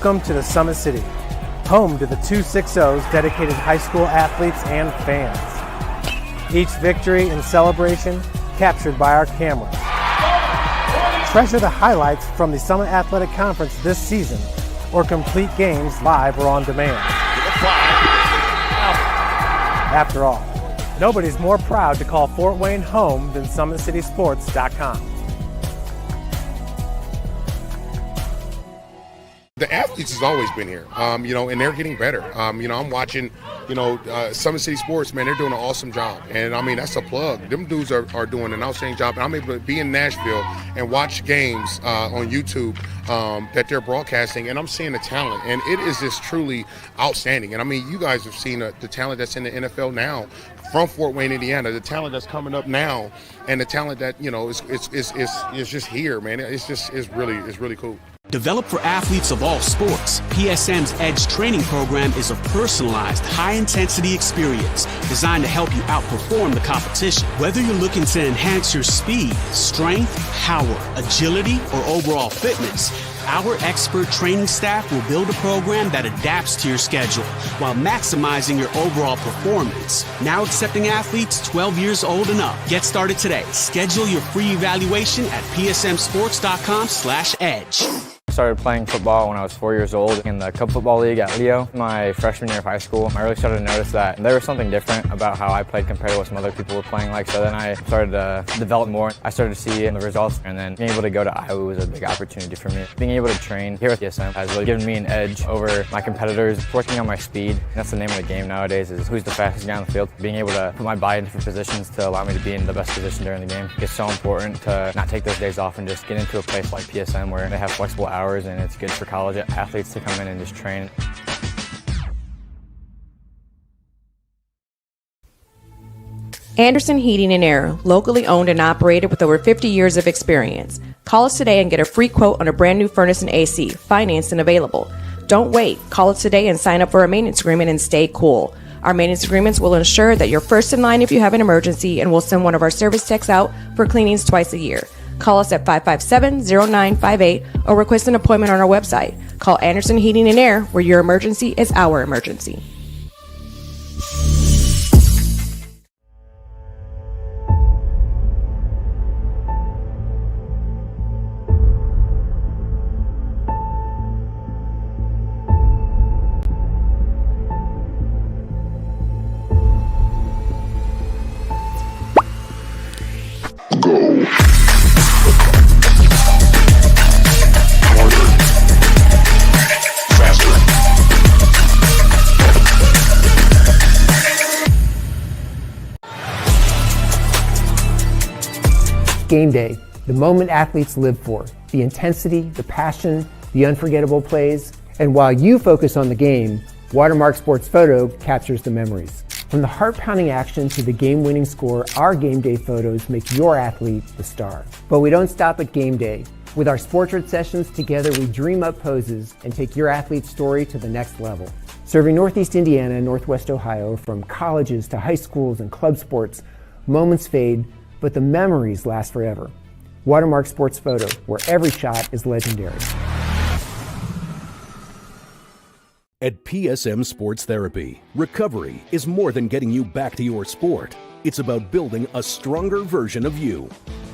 Welcome to the Summit City, home to the 260's dedicated high school athletes and fans. Each victory and celebration captured by our cameras. Treasure the highlights from the Summit Athletic Conference this season, or complete games live or on demand. After all, nobody's more proud to call Fort Wayne home than SummitCitySports.com. The athletes has always been here, and they're getting better. I'm watching, Summit City Sports, man, they're doing an awesome job. And, that's a plug. Them dudes are doing an outstanding job. And I'm able to be in Nashville and watch games on YouTube that they're broadcasting, and I'm seeing the talent. And it is just truly outstanding. And, you guys have seen the talent that's in the NFL now from Fort Wayne, Indiana, the talent that's coming up now, and the talent that, is just here, man. It's really cool. Developed for athletes of all sports, PSM's Edge training program is a personalized, high-intensity experience designed to help you outperform the competition. Whether you're looking to enhance your speed, strength, power, agility, or overall fitness, our expert training staff will build a program that adapts to your schedule while maximizing your overall performance. Now accepting athletes 12 years old and up. Get started today. Schedule your free evaluation at psmsports.com/edge. I started playing football when I was 4 years old in the Cub Football League at Leo. My freshman year of high school, I really started to notice that there was something different about how I played compared to what some other people were playing like. So then I started to develop more. I started to see the results, and then being able to go to Iowa was a big opportunity for me. Being able to train here at PSM has really given me an edge over my competitors. Working on my speed, that's the name of the game nowadays, is who's the fastest guy on the field. Being able to put my body in different positions to allow me to be in the best position during the game. It's so important to not take those days off and just get into a place like PSM where they have flexible hours, and it's good for college athletes to come in and just train. Anderson Heating and Air, locally owned and operated with over 50 years of experience. Call us today and get a free quote on a brand new furnace and AC, financed and available. Don't wait. Call us today and sign up for a maintenance agreement and stay cool. Our maintenance agreements will ensure that you're first in line if you have an emergency, and we'll send one of our service techs out for cleanings twice a year. Call us at 557-0958 or request an appointment on our website. Call Anderson Heating and Air, where your emergency is our emergency. Game day, the moment athletes live for, the intensity, the passion, the unforgettable plays. And while you focus on the game, Watermark Sports Photo captures the memories. From the heart-pounding action to the game-winning score, our game day photos make your athlete the star. But we don't stop at game day. With our Sportrait sessions together, we dream up poses and take your athlete's story to the next level. Serving Northeast Indiana and Northwest Ohio, from colleges to high schools and club sports, moments fade, but the memories last forever. Watermark Sports Photo, where every shot is legendary. At PSM Sports Therapy, recovery is more than getting you back to your sport. It's about building a stronger version of you.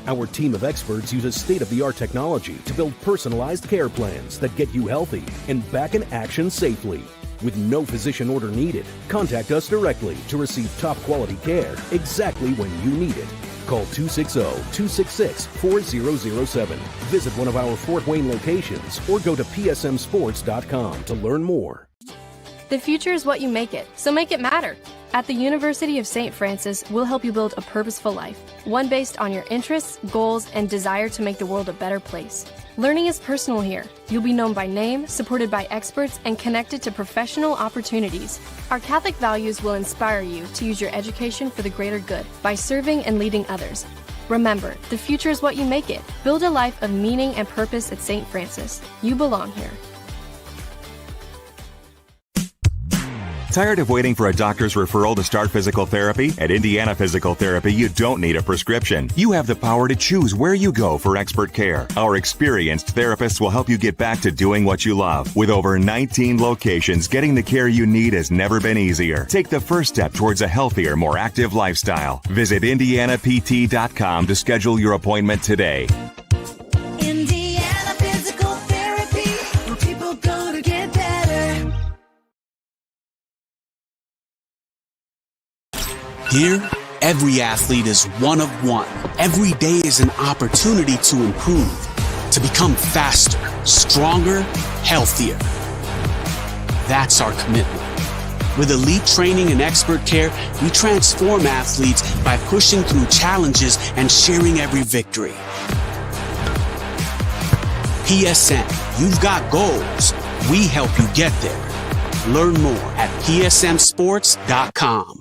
Our team of experts uses state-of-the-art technology to build personalized care plans that get you healthy and back in action safely. With no physician order needed, contact us directly to receive top-quality care exactly when you need it. Call 260-266-4007. Visit one of our Fort Wayne locations or go to psmsports.com to learn more. The future is what you make it, so make it matter. At the University of St. Francis, we'll help you build a purposeful life, one based on your interests, goals, and desire to make the world a better place. Learning is personal here. You'll be known by name, supported by experts, and connected to professional opportunities. Our Catholic values will inspire you to use your education for the greater good by serving and leading others. Remember, the future is what you make it. Build a life of meaning and purpose at St. Francis. You belong here. Tired of waiting for a doctor's referral to start physical therapy? At Indiana Physical Therapy, you don't need a prescription. You have the power to choose where you go for expert care. Our experienced therapists will help you get back to doing what you love. With over 19 locations, getting the care you need has never been easier. Take the first step towards a healthier, more active lifestyle. Visit IndianaPT.com to schedule your appointment today. Indiana Physical Therapy, where people go to get better. Here, every athlete is one of one. Every day is an opportunity to improve, to become faster, stronger, healthier. That's our commitment. With elite training and expert care, we transform athletes by pushing through challenges and sharing every victory. PSM, you've got goals. We help you get there. Learn more at psmsports.com.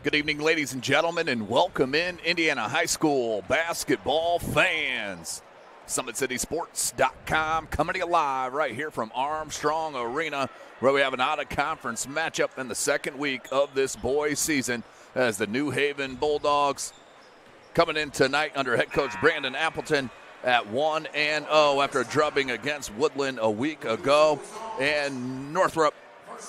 Good evening, ladies and gentlemen, and welcome in Indiana High School basketball fans. SummitCitySports.com coming to you live right here from Armstrong Arena, where we have an out-of-conference matchup in the second week of this boys' season as the New Haven Bulldogs coming in tonight under head coach Brandon Appleton at 1-0 after a drubbing against Woodland a week ago. And Northrop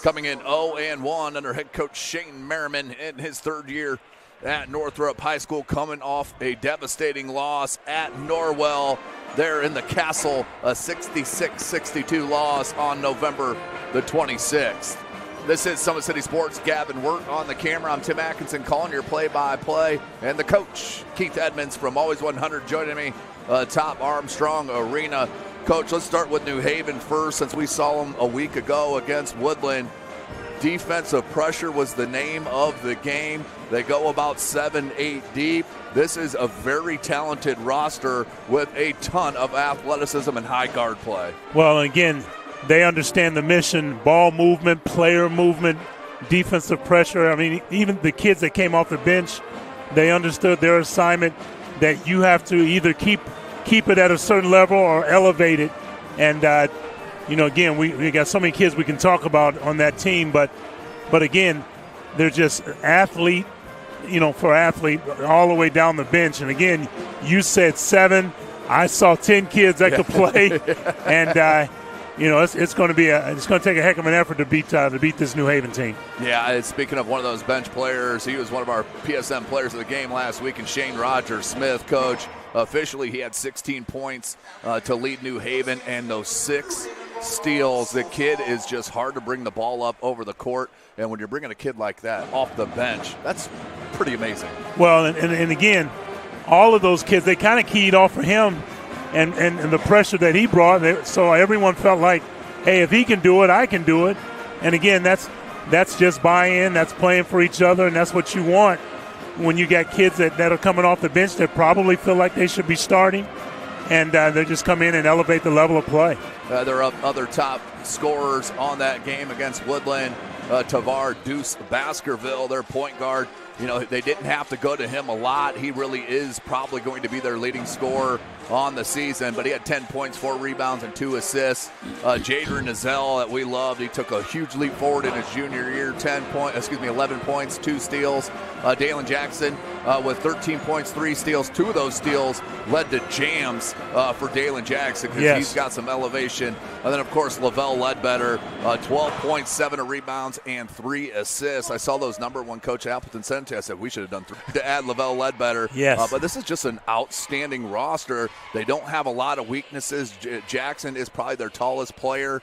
coming in 0-1 under head coach Shane Merriman in his third year at Northrop High School, coming off a devastating loss at Norwell there in the Castle, a 66-62 loss on November the 26th. This is Summit City Sports. Gavin Wirt on the camera. I'm Tim Atkinson calling your play-by-play. And the coach, Keith Edmonds from Always 100, joining me atop Armstrong Arena. Coach, let's start with New Haven first, since we saw them a week ago against Woodland. Defensive pressure was the name of the game. They go about 7-8 deep. This is a very talented roster with a ton of athleticism and high guard play. Well, again, they understand the mission, ball movement, player movement, defensive pressure. I mean, even the kids that came off the bench, they understood their assignment, that you have to either keep it at a certain level or elevate it. And, again, we got so many kids we can talk about on that team, but again, they're just athlete, for athlete all the way down the bench. And, again, you said 7. I saw 10 kids that could play. And, it's going to take a heck of an effort to beat this New Haven team. Yeah, speaking of one of those bench players, he was one of our PSM players of the game last week, and Shane Rogers-Smith, coach. Officially, he had 16 points to lead New Haven, and those 6 steals. The kid is just hard to bring the ball up over the court, and when you're bringing a kid like that off the bench, that's pretty amazing. Well, and again, all of those kids, they kind of keyed off for him and the pressure that he brought, so everyone felt like, hey, if he can do it, I can do it. And again, that's just buy-in, that's playing for each other, and that's what you want when you got kids that are coming off the bench that probably feel like they should be starting, and they just come in and elevate the level of play. There are other top scorers on that game against Woodland. Tavar Deuce Baskerville, their point guard. They didn't have to go to him a lot. He really is probably going to be their leading scorer on the season, but he had 10 points, 4 rebounds, and 2 assists. Jadron Nazell, that we loved, he took a huge leap forward in his junior year, 11 points, 2 steals. Dalen Jackson with 13 points, 3 steals. 2 of those steals led to jams for Dalen Jackson, because he's got some elevation. And then, of course, Lavelle Ledbetter, 12 points, 7 rebounds, and 3 assists. I saw those number one Coach Appleton sent to. I said we should have done 3 to add Lavelle Ledbetter. Yes. But this is just an outstanding roster. They don't have a lot of weaknesses. Jackson is probably their tallest player.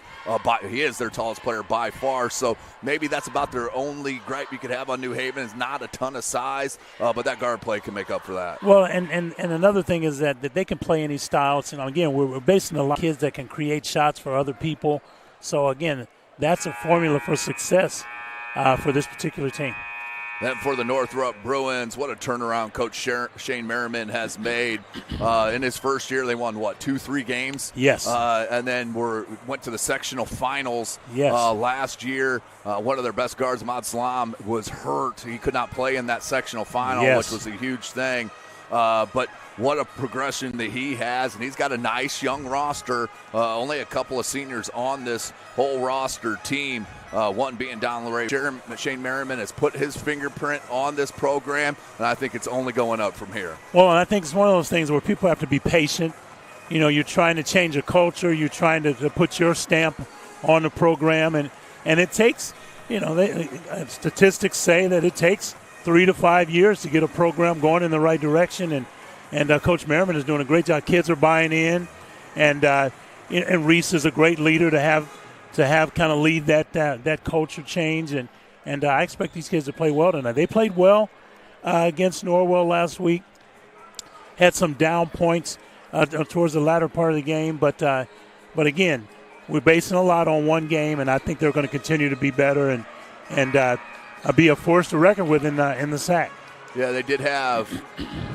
He is their tallest player by far. So maybe that's about their only gripe you could have on New Haven, is not a ton of size, but that guard play can make up for that. Well, and another thing is that they can play any styles. Again, we're basing a lot of kids that can create shots for other people. So, again, that's a formula for success for this particular team. Then for the Northrop Bruins, what a turnaround Coach Shane Merriman has made. In his first year, they won, 2-3 games? Yes. And then went to the sectional finals last year. One of their best guards, Ahmad Salam, was hurt. He could not play in that sectional final, which was a huge thing. But what a progression that he has, and he's got a nice young roster. Only a couple of seniors on this whole roster team. One being Don LeRae. Shane Merriman has put his fingerprint on this program, and I think it's only going up from here. Well, and I think it's one of those things where people have to be patient. You know, you're trying to change a culture. You're trying to put your stamp on the program, and it takes, statistics say that it takes 3 to 5 years to get a program going in the right direction, and Coach Merriman is doing a great job. Kids are buying in, and Reese is a great leader to have kind of lead that culture change, and I expect these kids to play well tonight. They played well against Norwell last week. Had some down points towards the latter part of the game, but again, we're basing a lot on one game, and I think they're going to continue to be better and be a force to reckon with in the SAC. Yeah, they did have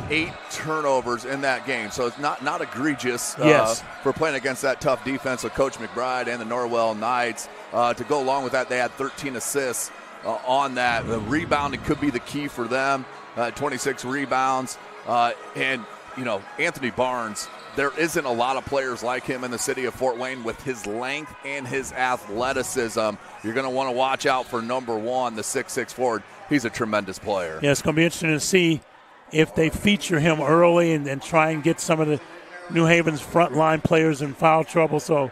8 turnovers in that game, so it's not egregious for playing against that tough defense of Coach McBride and the Norwell Knights. To go along with that, they had 13 assists on that. The rebounding could be the key for them, 26 rebounds. And, Anthony Barnes, there isn't a lot of players like him in the city of Fort Wayne with his length and his athleticism. You're going to want to watch out for number 1, the 6'6" forward. He's a tremendous player. Yeah, it's going to be interesting to see if they feature him early and try and get some of the New Haven's frontline players in foul trouble. So,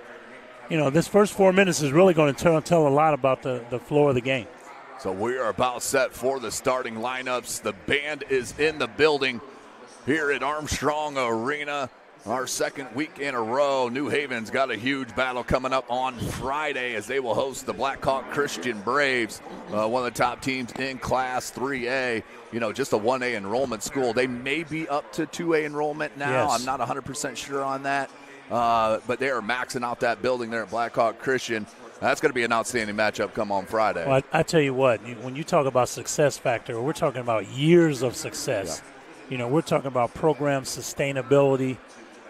this first 4 minutes is really going to tell a lot about the flow of the game. So we are about set for the starting lineups. The band is in the building here at Armstrong Arena. Our second week in a row. New Haven's got a huge battle coming up on Friday as they will host the Blackhawk Christian Braves, one of the top teams in Class 3A. Just a 1A enrollment school. They may be up to 2A enrollment now. Yes. I'm not 100% sure on that. But they are maxing out that building there at Blackhawk Christian. That's going to be an outstanding matchup come on Friday. Well, I tell you what, when you talk about success factor, we're talking about years of success. Yeah. We're talking about program sustainability.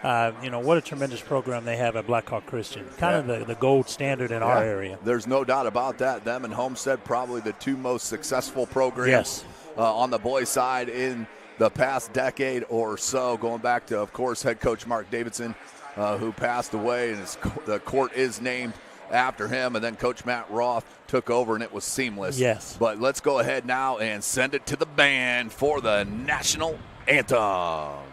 What a tremendous program they have at Blackhawk Christian. Kind of the gold standard in our area. There's no doubt about that. Them and Homestead probably the 2 most successful programs on the boys' side in the past decade or so, going back to, of course, head coach Mark Davidson, who passed away, and the court is named after him, and then Coach Matt Roth took over, and it was seamless. Yes. But let's go ahead now and send it to the band for the national anthem.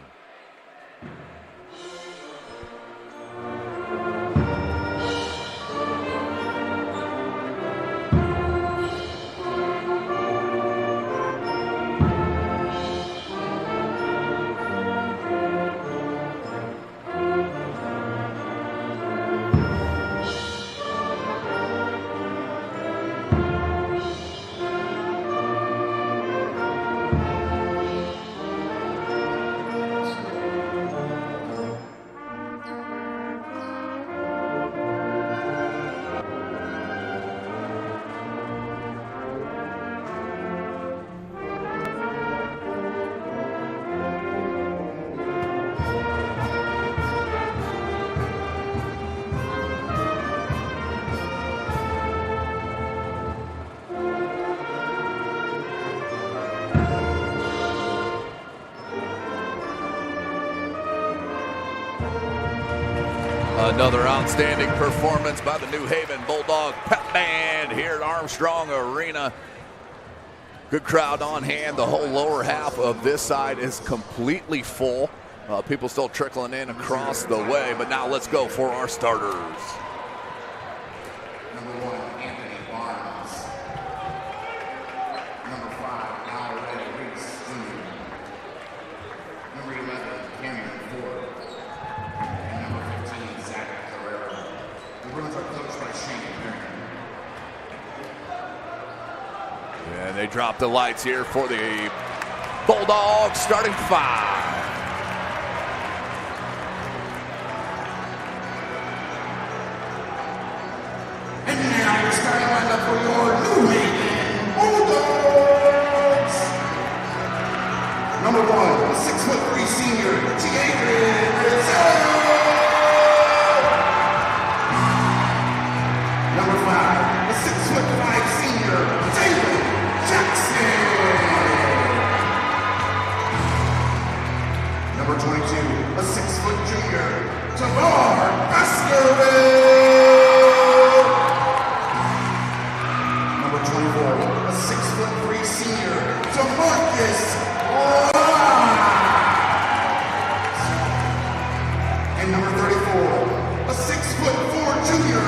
Another outstanding performance by the New Haven Bulldog Pep Band here at Armstrong Arena. Good crowd on hand. The whole lower half of this side is completely full. People still trickling in across the way, but now let's go for our starters. Number 1, Anthony Barnes. Number 5, Al Reese Jr. Number 11, Cameron Ford. And number 15, Zach Carrera. The Bruins are coached by Shane Merriman. And they drop the lights here for the Bulldogs starting 5. And now starting lineup for your New Haven Bulldogs. Number 1, the 6'3" senior, Number 5, the 6'5" senior, David Jackson. Number 22, a 6-foot junior, Tavar Baskerville. Number 24, a 6'3" senior, DeMarcus Wright. And number 34, a 6'4" junior,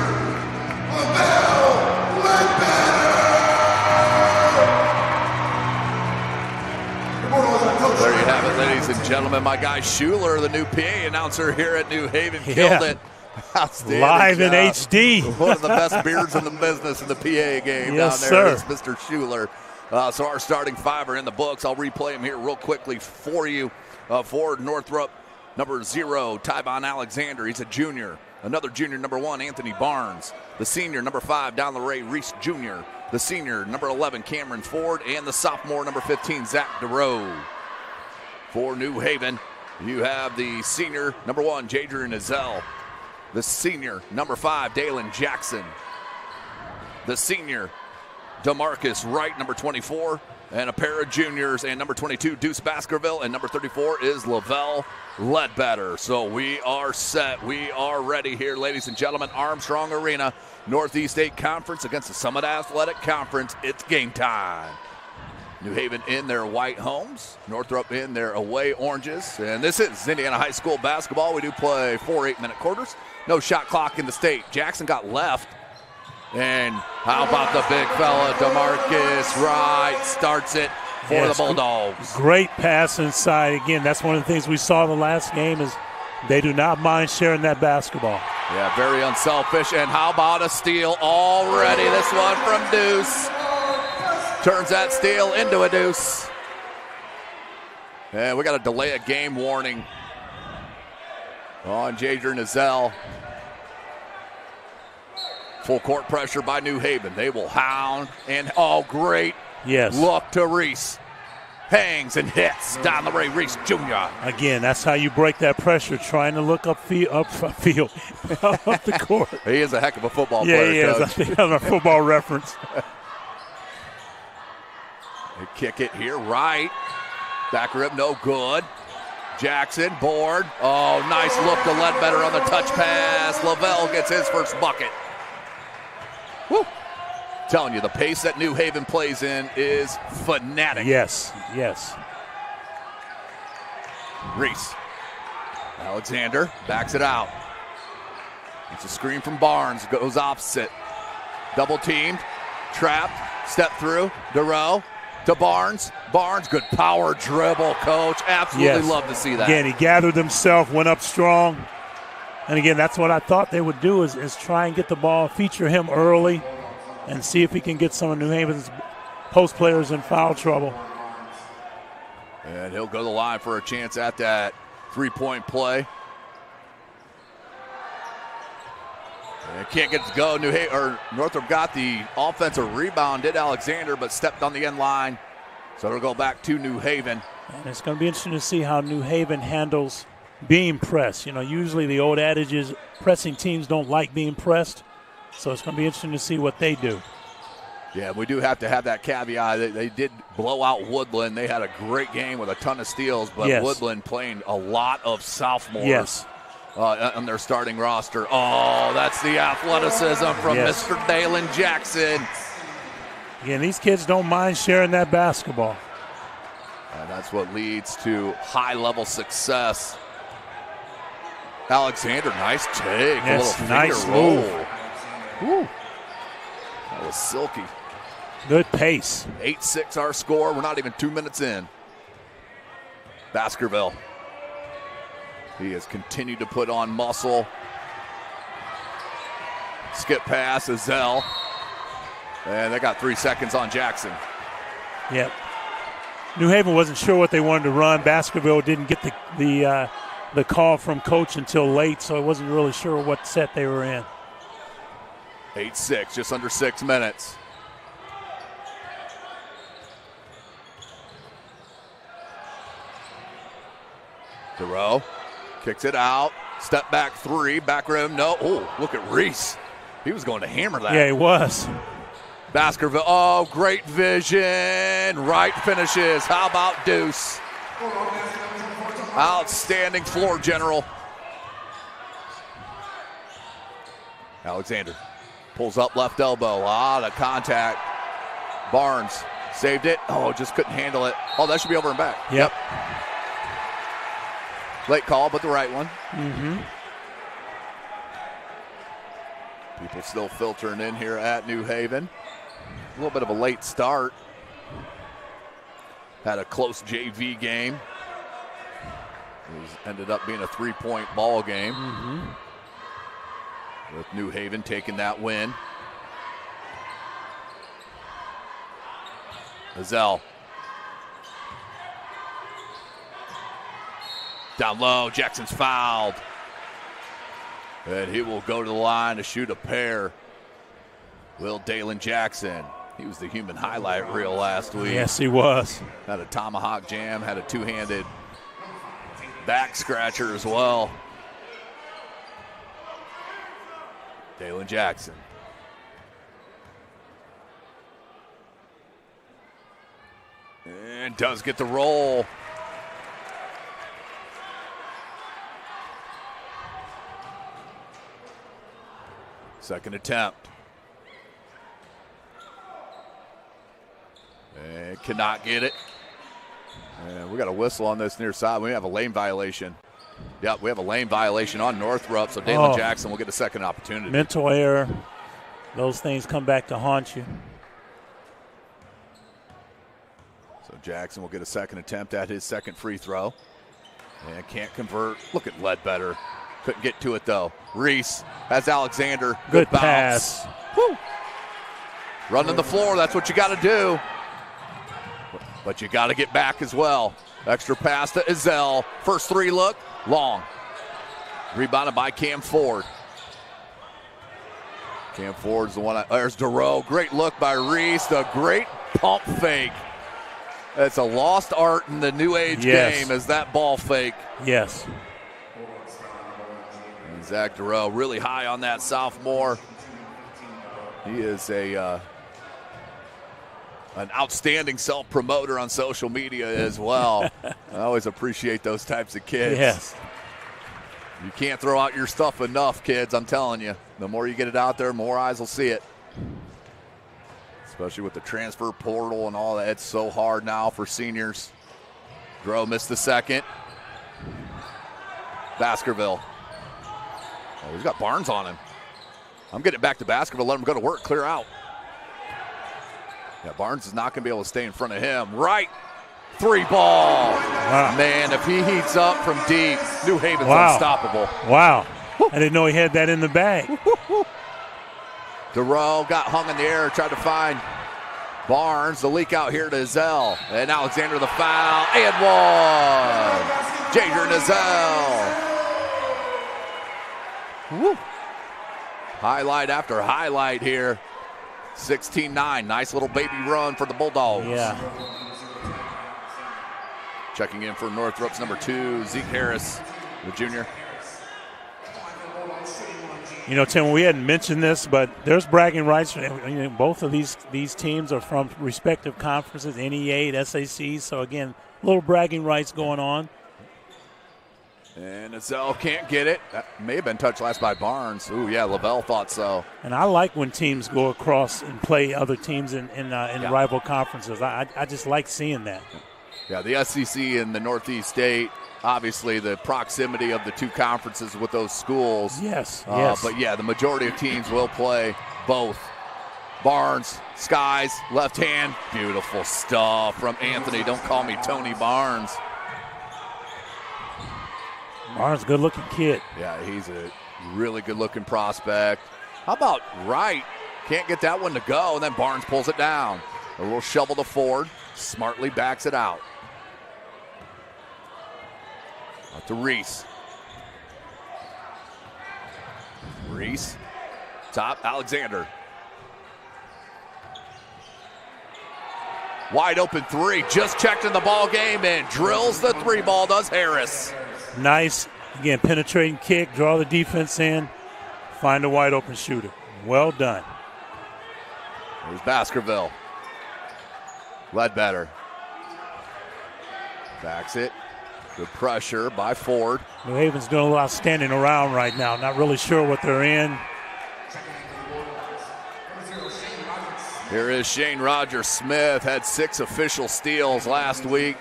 There you have it, ladies and gentlemen. My guy Schuler, the new PA announcer here at New Haven, killed it. Outstanding Live in job. HD. One of the best beards in the business in the PA game Yes, down there sir. is Mr. Schuler. So our starting five are in the books. I'll replay them here real quickly for you. For Northrop, number 0, Tyvon Alexander. He's a junior. Another junior, number 1, Anthony Barnes. The senior, number 5, Down the Ray, Reese Jr. The senior, number 11, Cameron Ford. And the sophomore, number 15, Zach DeRoe. For New Haven, you have the senior, number 1, Jadrian Ezell. The senior, number 5, Dalen Jackson. The senior, DeMarcus Wright, number 24. And a pair of juniors, and number 22, Deuce Baskerville, and number 34 is Lavelle Ledbetter. So we are set. We are ready here, ladies and gentlemen. Armstrong Arena, Northeast State Conference against the Summit Athletic Conference. It's game time. New Haven in their white homes, Northrop in their away oranges. And this is Indiana High School basketball. We do play 4 8-minute quarters. No shot clock in the state. Jackson got left. And how about the big fella, DeMarcus Wright starts it for the Bulldogs. Great pass inside. Again, that's one of the things we saw in the last game is they do not mind sharing that basketball. Yeah, very unselfish. And how about a steal already? This one from Deuce. Turns that steal into a deuce. And we got a delay of game warning on Jadrian Ezell. Full court pressure by New Haven. They will hound and great. Yes. Look to Reese. Hangs and hits down the way. Reese Jr. Again, that's how you break that pressure, trying to look up the court. He is a heck of a football player. Yeah, he is. Coach. I think I'm a football reference. They kick it here, right. Back rib, no good. Jackson, board. Oh, nice look to Ledbetter on the touch pass. Lavelle gets his first bucket. Woo. Telling you, the pace that New Haven plays in is fanatic. Yes, yes. Reese. Alexander backs it out. It's a screen from Barnes, goes opposite. Double teamed, trapped, step through, DeRoe to Barnes. Barnes, good power dribble, coach. Absolutely love to see that. Again, he gathered himself, went up strong. And again, that's what I thought they would do is try and get the ball, feature him early, and see if he can get some of New Haven's post players in foul trouble. And he'll go to the line for a chance at that three-point play. And can't get it to go. Northrop got the offensive rebound, did Alexander, but stepped on the end line. So it'll go back to New Haven. And it's going to be interesting to see how New Haven handles being pressed. You know, usually the old adage is pressing teams don't like being pressed. So it's going to be interesting to see what they do. Yeah, we do have to have that caveat. They did blow out Woodland. They had a great game with a ton of steals, but Woodland playing a lot of sophomores on their starting roster. Oh, that's the athleticism from Mr. Dalen Jackson. Yeah, these kids don't mind sharing that basketball. And that's what leads to high-level success. Alexander, nice take. Yes, a little nice finger roll. move. Woo. That was silky. Good pace. 8-6 our score. We're not even 2 minutes in. Baskerville. He has continued to put on muscle. Skip pass, Ezell. And they got 3 seconds on Jackson. Yep. New Haven wasn't sure what they wanted to run. Baskerville didn't get the call from coach until late, so I wasn't really sure what set they were in. 8-6, just under 6 minutes. DeRoe kicks it out. Step back three. Back rim. No. Oh, look at Reese. He was going to hammer that. Yeah, he was. Baskerville. Oh, great vision. Right finishes. How about Deuce? Outstanding floor general. Alexander pulls up left elbow. A lot of contact. Barnes saved it. Oh, just couldn't handle it. Oh, that should be over and back. Yep. Late call, but the right one. Mm-hmm. People still filtering in here at New Haven. A little bit of a late start. Had a close JV game. It ended up being a 3-point ball game. Mm-hmm. With New Haven taking that win. Azell. Down low, Jackson's fouled. And he will go to the line to shoot a pair. Will Dalen Jackson. He was the human highlight reel last week. Yes, he was. Had a tomahawk jam, had a two-handed back scratcher as well. Dalen Jackson. And does get the roll. Second attempt. And cannot get it. And we got a whistle on this near side. We have a lane violation. Yep, we have a lane violation on Northrop, so Dalen Jackson will get a second opportunity. Mental error. Those things come back to haunt you. So Jackson will get a second attempt at his second free throw. And can't convert. Look at Ledbetter. Couldn't get to it, though. Reese has Alexander. Good bounce. pass. Woo. Running the floor, that's what you got to do. But you got to get back as well. Extra pass to Azell. First three look, long. Rebounded by Cam Ford. Cam Ford's the one. There's DeRoe. Great look by Reese. The great pump fake. It's a lost art in the new age game is that ball fake. Yes. And Zach DeRoe really high on that sophomore. He is an outstanding self-promoter on social media as well. I always appreciate those types of kids. Yes. You can't throw out your stuff enough, kids, I'm telling you. The more you get it out there, more eyes will see it. Especially with the transfer portal and all that. It's so hard now for seniors. DeRoe missed the second. Baskerville. Oh, he's got Barnes on him. I'm getting it back to Baskerville. Let him go to work, clear out. Yeah, Barnes is not going to be able to stay in front of him. Right. Three ball. Wow. Man, if he heats up from deep, New Haven's unstoppable. Wow. I didn't know he had that in the bag. DeRoe got hung in the air, tried to find Barnes. The leak out here to Azell. And Alexander the foul. And one. Jadrian Azell. Woo. Highlight after highlight here. 16-9. Nice little baby run for the Bulldogs. Yeah. Checking in for Northrop's number 2, Zeke Harris, the junior. You know, Tim, we hadn't mentioned this, but there's bragging rights. You know, both of these teams are from respective conferences, NE8, SAC. So, again, little bragging rights going on. And Azell can't get it. That may have been touched last by Barnes. Ooh, yeah, Lavelle thought so. And I like when teams go across and play other teams in rival conferences. I just like seeing that. Yeah, the SEC and the Northeast State, obviously the proximity of the two conferences with those schools. Yes. But, yeah, the majority of teams will play both. Barnes, Skies, left hand. Beautiful stuff from Anthony. Don't call me Tony Barnes. Barnes, good-looking kid. Yeah, he's a really good-looking prospect. How about Wright? Can't get that one to go, and then Barnes pulls it down. A little shovel to Ford. Smartly backs it out. Out to Reese. Reese Top, Alexander. Wide open three, just checked in the ball game and drills the three ball, does Harris. Nice, again, penetrating kick, draw the defense in, find a wide open shooter. Well done. There's Baskerville. Ledbetter. Backs it. Good pressure by Ford. New Haven's doing a lot of standing around right now, not really sure what they're in. Here is Shane Rogers Smith, had 6 official steals last week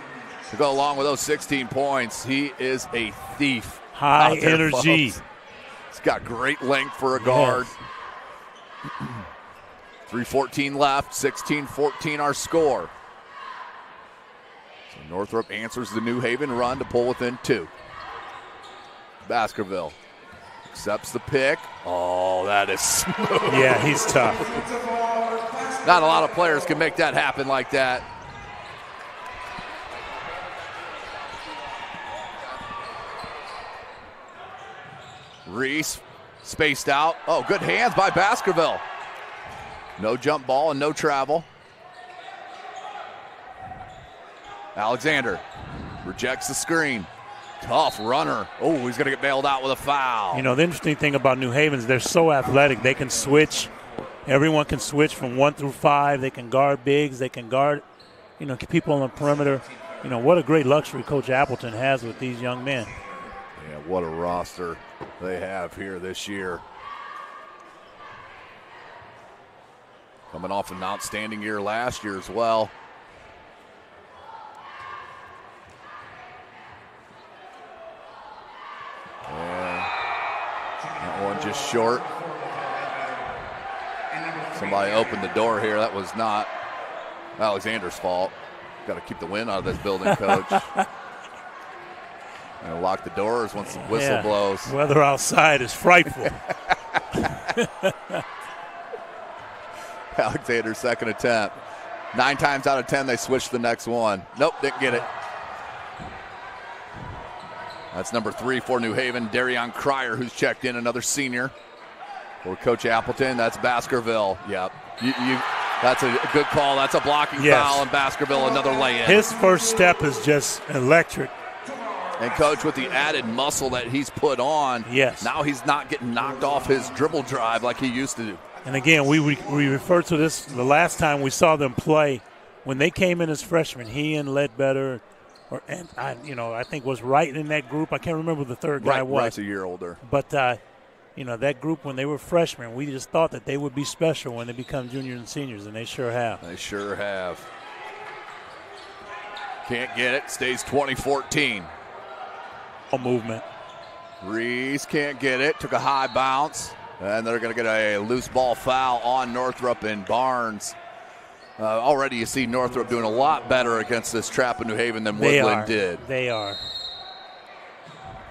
to go along with those 16 points. He is a thief. High energy. Folks. He's got great length for a guard. Yes. 3:14 left, 16-14 our score. So Northrop answers the New Haven run to pull within 2. Baskerville accepts the pick. Oh, that is smooth. Yeah, he's tough. Not a lot of players can make that happen like that. Reese spaced out. Oh, good hands by Baskerville. No jump ball and no travel. Alexander rejects the screen. Tough runner. Oh, he's going to get bailed out with a foul. You know, the interesting thing about New Haven is they're so athletic. They can switch. Everyone can switch from 1 through 5. They can guard bigs. They can guard, people on the perimeter. You know, what a great luxury Coach Appleton has with these young men. Yeah, what a roster they have here this year. Coming off an outstanding year last year as well. And that one just short. Somebody opened the door here. That was not Alexander's fault. Got to keep the wind out of this building, Coach. And lock the doors once the whistle blows. Weather outside is frightful. Alexander's second attempt. 9 times out of 10, they switch the next one. Nope, didn't get it. That's number 3 for New Haven, Darion Cryer, who's checked in, another senior. For Coach Appleton, that's Baskerville. Yep. That's a good call. That's a blocking foul, and Baskerville another lay-in. His first step is just electric. And, Coach, with the added muscle that he's put on, now he's not getting knocked off his dribble drive like he used to do. And, again, we referred to this the last time we saw them play. When they came in as freshmen, he and Ledbetter, I think was Wright in that group. I can't remember who the third guy was. Wright's a year older. But, that group, when they were freshmen, we just thought that they would be special when they become juniors and seniors, and they sure have. They sure have. Can't get it. Stays 20-14. Movement. Reese can't get it. Took a high bounce. And they're going to get a loose ball foul on Northrop and Barnes. Already you see Northrop doing a lot better against this trap in New Haven than Woodland did. They are.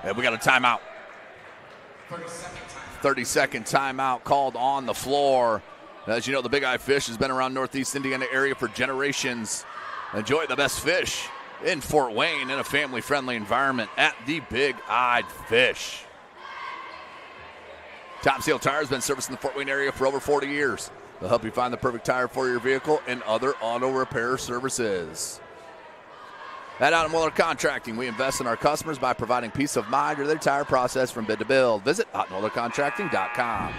And we got a timeout. 30-second timeout called on the floor. As you know, the Big Eye Fish has been around Northeast Indiana area for generations. Enjoy the best fish in Fort Wayne in a family-friendly environment at the Big Eyed Fish. Top Seal Tire has been servicing the Fort Wayne area for over 40 years. They'll help you find the perfect tire for your vehicle and other auto repair services. At Ottenwiller Contracting, we invest in our customers by providing peace of mind through their tire process from bid to build. Visit OttenwillerContracting.com.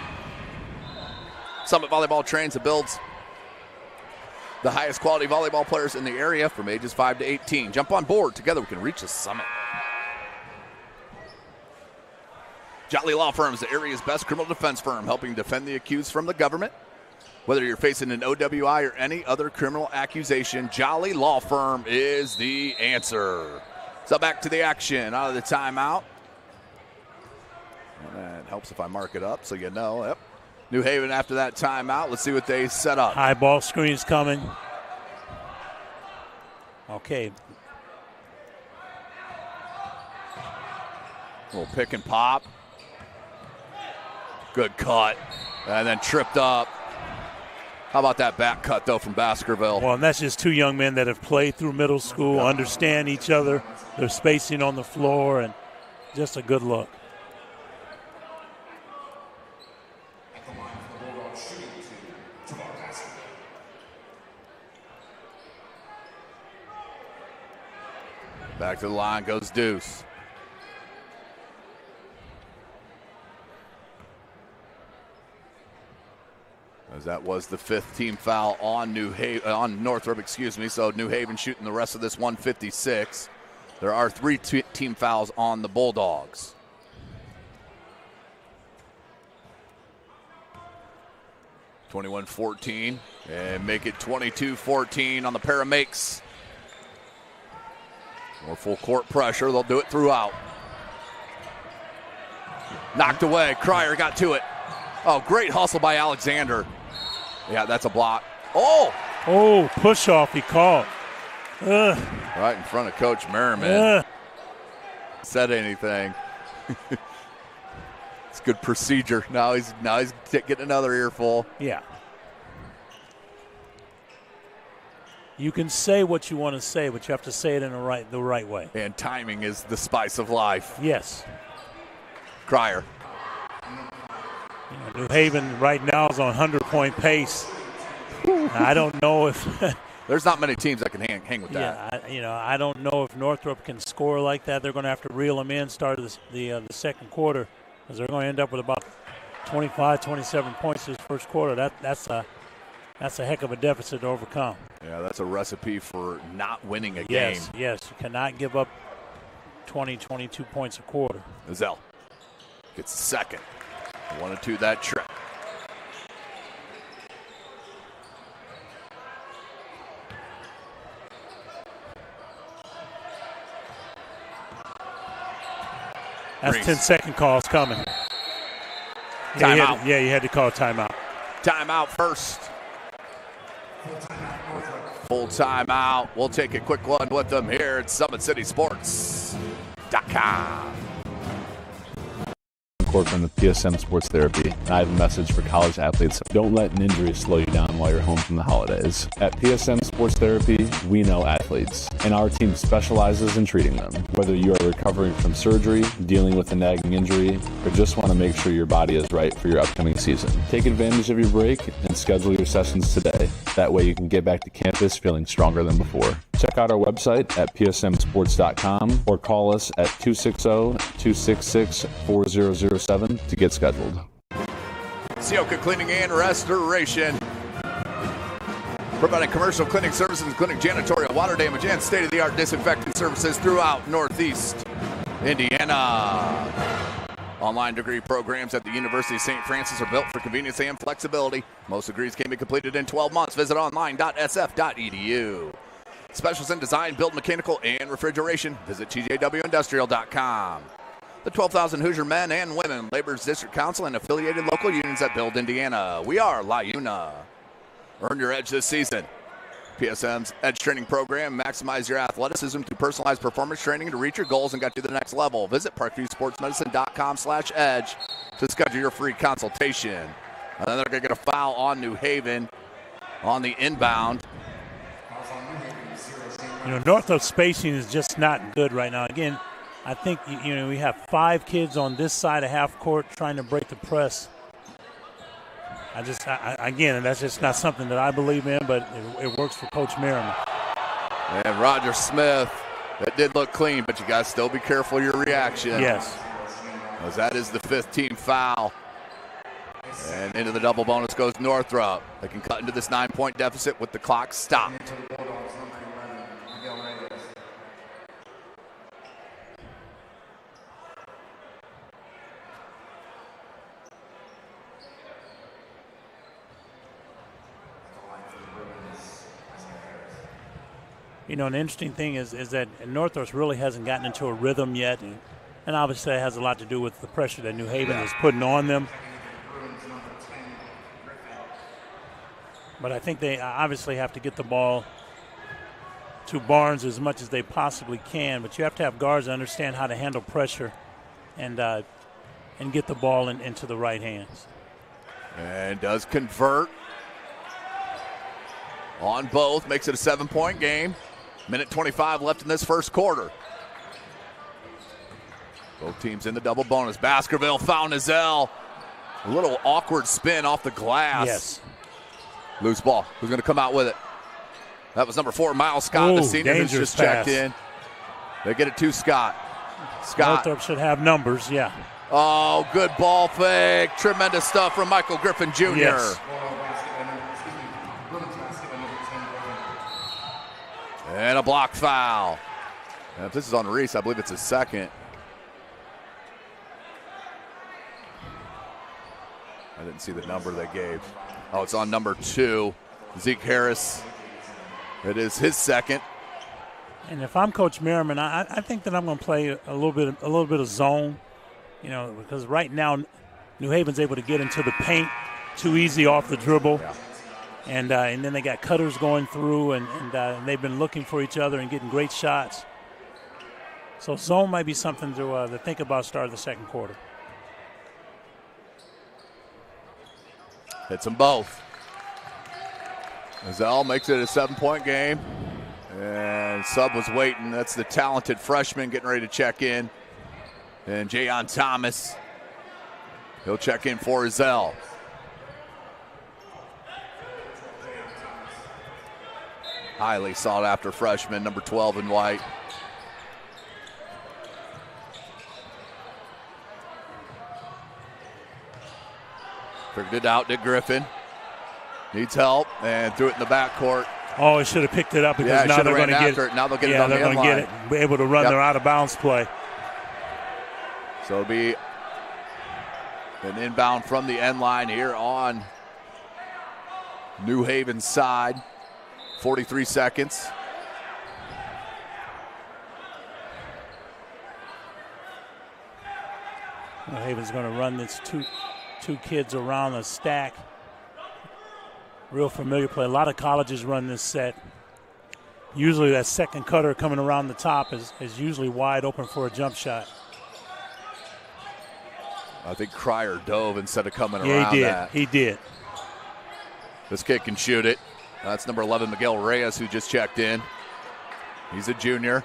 Summit Volleyball trains and builds the highest quality volleyball players in the area from ages 5 to 18. Jump on board. Together we can reach the summit. Jolly Law Firm is the area's best criminal defense firm, helping defend the accused from the government. Whether you're facing an OWI or any other criminal accusation, Jolly Law Firm is the answer. So back to the action out of the timeout. And it helps if I mark it up so you know. Yep. New Haven after that timeout. Let's see what they set up. High ball screen's coming. Okay. Little pick and pop. Good cut. And then tripped up. How about that back cut, though, from Baskerville? Well, and that's just 2 young men that have played through middle school, understand each other, their spacing on the floor, and just a good look. Back to the line goes Deuce. As that was the 5th team foul on Northrop, So New Haven shooting the rest of this 156. There are 3 team fouls on the Bulldogs. (21-14) and make it 22-14 on the pair of makes. More full court pressure. They'll do it throughout. Knocked away. Cryer got to it. Oh, great hustle by Alexander. Yeah, that's a block. Oh, push off he called. Ugh. Right in front of Coach Merriman. Said anything. It's good procedure. Now he's getting another earful. Yeah. You can say what you want to say, but you have to say it in the right way. And timing is the spice of life. Yes. Cryer. New Haven right now is on 100-point pace. I don't know if there's not many teams that can hang with that. Yeah, I don't know if Northrop can score like that. They're going to have to reel them in, start the second quarter, because they're going to end up with about 25, 27 points this first quarter. That's a heck of a deficit to overcome. Yeah, that's a recipe for not winning a game. Yes, you cannot give up 20, 22 points a quarter. Zell gets the second. 1-2 that trip. That's 10-second calls coming. Timeout. You had to call timeout. Timeout first. Full timeout. We'll take a quick one with them here at SummitCitySports.com. From the PSM Sports Therapy, and I have a message for college athletes. Don't let an injury slow you down while you're home from the holidays. At PSM Sports Therapy, we know athletes, and our team specializes in treating them. Whether you are recovering from surgery, dealing with a nagging injury, or just want to make sure your body is right for your upcoming season, take advantage of your break and schedule your sessions today. That way you can get back to campus feeling stronger than before. Check out our website at psmsports.com or call us at 260-266-4007 to get scheduled. Sioka Cleaning and Restoration. Providing commercial cleaning services, including janitorial, water damage, and state-of-the-art disinfecting services throughout Northeast Indiana. Online degree programs at the University of St. Francis are built for convenience and flexibility. Most degrees can be completed in 12 months. Visit online.sf.edu. Specials in design, build, mechanical, and refrigeration. Visit tjwindustrial.com. The 12,000 Hoosier men and women, Labor's District Council, and affiliated local unions that build Indiana. We are La Una. Earn your edge this season. PSM's Edge Training Program. Maximize your athleticism through personalized performance training to reach your goals and get to the next level. Visit parkviewsportsmedicine.com/edge to schedule your free consultation. And then they're going to get a foul on New Haven on the inbound. Northrop's spacing is just not good right now. Again, I think we have 5 kids on this side of half court trying to break the press. Again, that's just not something that I believe in, but it works for Coach Merriman. And Roger Smith, that did look clean, but you guys still be careful your reaction. Yes. As that is the 5th team foul. And into the double bonus goes Northrop. They can cut into this 9-point deficit with the clock stopped. An interesting thing is that Northrop really hasn't gotten into a rhythm yet, and obviously that has a lot to do with the pressure that New Haven is putting on them. But I think they obviously have to get the ball to Barnes as much as they possibly can, but you have to have guards that understand how to handle pressure and get the ball into the right hands. And does convert on both, makes it a 7-point game. Minute 25 left in this first quarter. Both teams in the double bonus. Baskerville found Nizell. A little awkward spin off the glass. Yes. Loose ball. Who's going to come out with it? That was number 4, Miles Scott, the senior, who's just checked in. They get it to Scott. Scott. Northrop should have numbers, yeah. Oh, good ball fake. Tremendous stuff from Michael Griffin Jr. Yes. And a block foul. And if this is on Reese, I believe it's his second. I didn't see the number they gave. Oh, it's on number 2, Zeke Harris. It is his second. And if I'm Coach Merriman, I think that I'm going to play a little bit of zone, because right now New Haven's able to get into the paint too easy off the dribble, and then they got cutters going through, and they've been looking for each other and getting great shots. So zone might be something to think about start of the second quarter. Hits them both. Zell makes it a 7-point game. And sub was waiting. That's the talented freshman getting ready to check in. And Jayon Thomas, he'll check in for Zell. Highly sought after freshman, number 12 in white. Figured it out to Griffin. Needs help and threw it in the backcourt. Oh, it should have picked it up because now they're going to get it. Now they'll get it on the they're going to get it. Be able to run their out-of-bounds play. So it'll be an inbound from the end line here on New Haven's side. 43 seconds. New Haven's going to run this two kids around the stack. Real familiar play. A lot of colleges run this set. Usually that second cutter coming around the top is usually wide open for a jump shot. I think Cryer dove instead of coming around Yeah, he did. that. He did. This kid can shoot it. That's number 11, Miguel Reyes, who just checked in. He's a junior.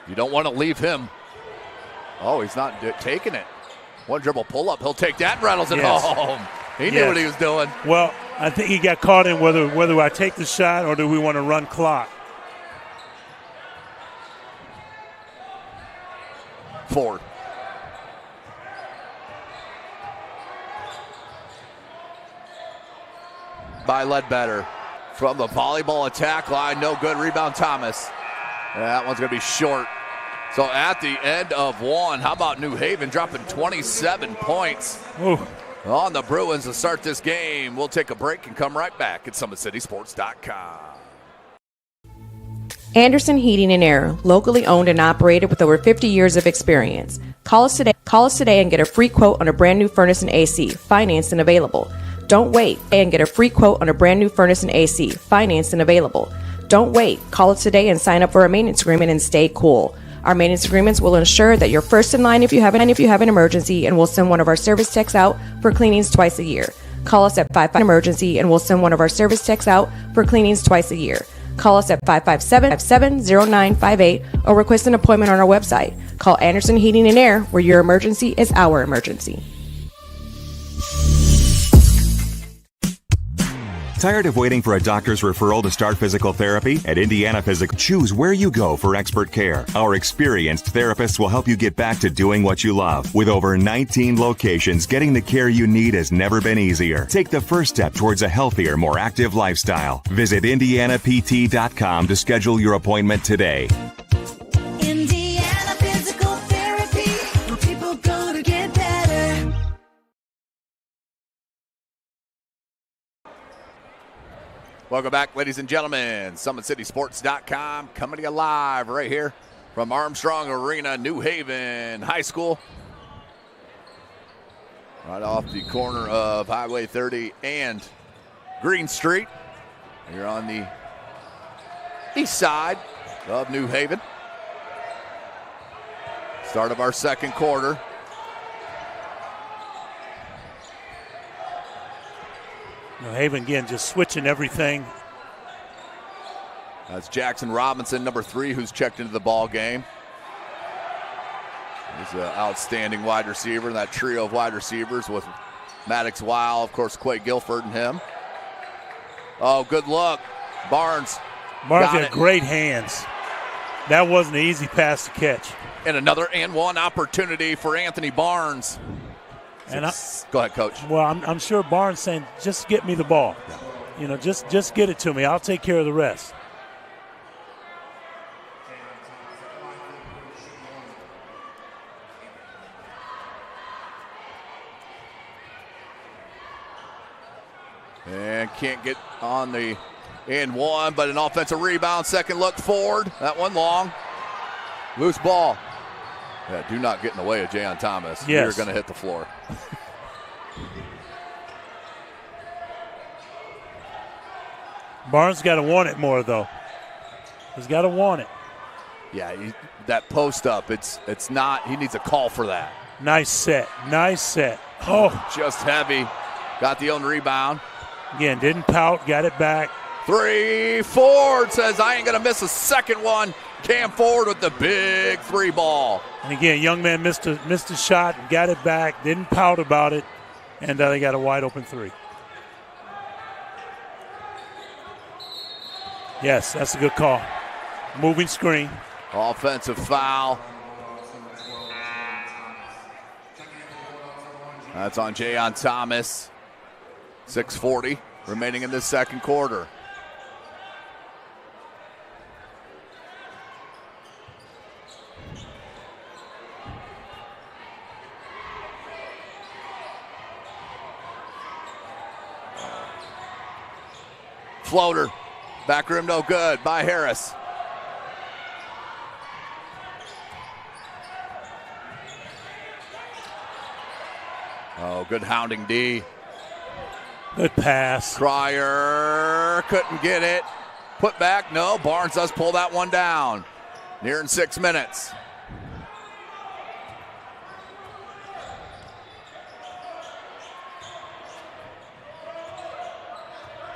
You don't want to leave him. Oh, he's not taking it. One dribble pull-up. He'll take that and rattles it home. He knew what he was doing. Well, I think he got caught in whether I take the shot or do we want to run clock. Ford. By Ledbetter. From the volleyball attack line, no good. Rebound Thomas. That one's going to be short. So at the end of one, how about New Haven dropping 27 points on the Bruins to start this game? We'll take a break and come right back at SummitCitySports.com. Anderson Heating and Air, locally owned and operated with over 50 years of experience. Call us today and get a free quote on a brand new furnace and AC, financed and available. Don't wait and get a free quote on a brand new furnace and AC, financed and available. Don't wait. Call us today and sign up for a maintenance agreement and stay cool. Our maintenance agreements will ensure that you're first in line if you have an emergency, and we'll send one of our service techs out for cleanings twice a year. Call us at 55 emergency and we'll send one of our service techs out for cleanings twice a year. Call us at 557-0958 or request an appointment on our website. Call Anderson Heating and Air, where your emergency is our emergency. Tired of waiting for a doctor's referral to start physical therapy? At Indiana Physical, choose where you go for expert care. Our experienced therapists will help you get back to doing what you love. With over 19 locations, getting the care you need has never been easier. Take the first step towards a healthier, more active lifestyle. Visit IndianaPT.com to schedule your appointment today. Indiana Physical Therapy, where people go to get better. Welcome back, ladies and gentlemen. SummitCitySports.com coming to you live right here from Armstrong Arena, New Haven High School. Right off the corner of Highway 30 and Green Street. You're on the east side of New Haven. Start of our second quarter. New Haven again just switching everything. That's Jackson Robinson, number 3, who's checked into the ball game. He's an outstanding wide receiver in that trio of wide receivers with Maddox Weil, of course, Quay Guilford and him. Oh, good look. Barnes had great hands. That wasn't an easy pass to catch. And another and one opportunity for Anthony Barnes. And Go ahead, Coach. Well, I'm sure Barnes saying, just get me the ball. You know, just get it to me. I'll take care of the rest. And can't get on the and one, but an offensive rebound. Second look forward. That one long. Loose ball. Yeah, do not get in the way of Jayon Thomas. Yes. You're going to hit the floor. Barnes got to want it more, though. He's got to want it. Yeah, that post up, it's not, he needs a call for that. Nice set. Nice set. Oh. Just heavy. Got the own rebound. Again, didn't pout, got it back. 3, Ford says, I ain't going to miss a second one. Cam Ford with the big 3 ball. And again, young man missed a shot, got it back, didn't pout about it, and they got a wide open 3. Yes, that's a good call. Moving screen. Offensive foul. That's on Jayon Thomas. 6:40 remaining in the second quarter. Floater. Back rim no good by Harris. Oh, good hounding D. Good pass. Cryer couldn't get it. Put back, no. Barnes does pull that one down. Nearing 6 minutes.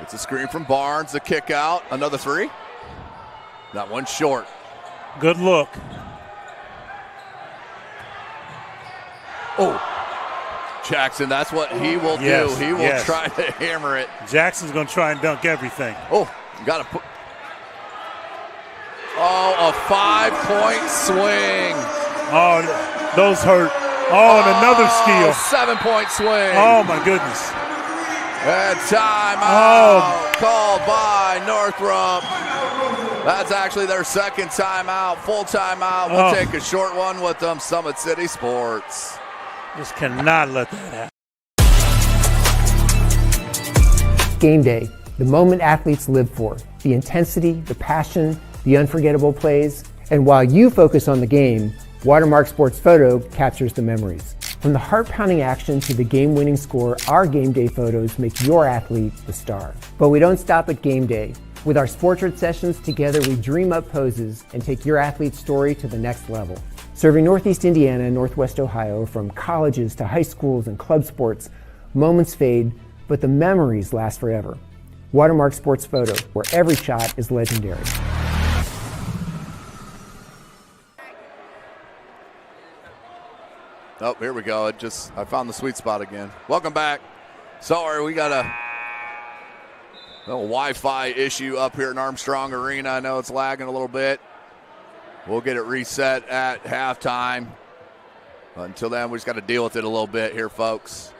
It's a screen from Barnes, the kick out, another 3. That one short. Good look. Oh, Jackson, that's what he will do. He will try to hammer it. Jackson's going to try and dunk everything. Oh, got to put. Oh, a 5-point swing. Oh, those hurt. Oh, and another steal. 7-point swing. Oh, my goodness. And timeout called by Northrop. That's actually their second timeout, full timeout. We'll take a short one with them, Summit City Sports. Just cannot let that happen. Game day, the moment athletes live for, the intensity, the passion, the unforgettable plays. And while you focus on the game, Watermark Sports Photo captures the memories. From the heart-pounding action to the game-winning score, our game day photos make your athlete the star. But we don't stop at game day. With our Sportrait sessions, together we dream up poses and take your athlete's story to the next level. Serving Northeast Indiana and Northwest Ohio, from colleges to high schools and club sports, moments fade, but the memories last forever. Watermark Sports Photo, where every shot is legendary. Oh, here we go. I found the sweet spot again. Welcome back. Sorry, we got a little Wi-Fi issue up here in Armstrong Arena. I know it's lagging a little bit. We'll get it reset at halftime. But until then, we just got to deal with it a little bit here, folks.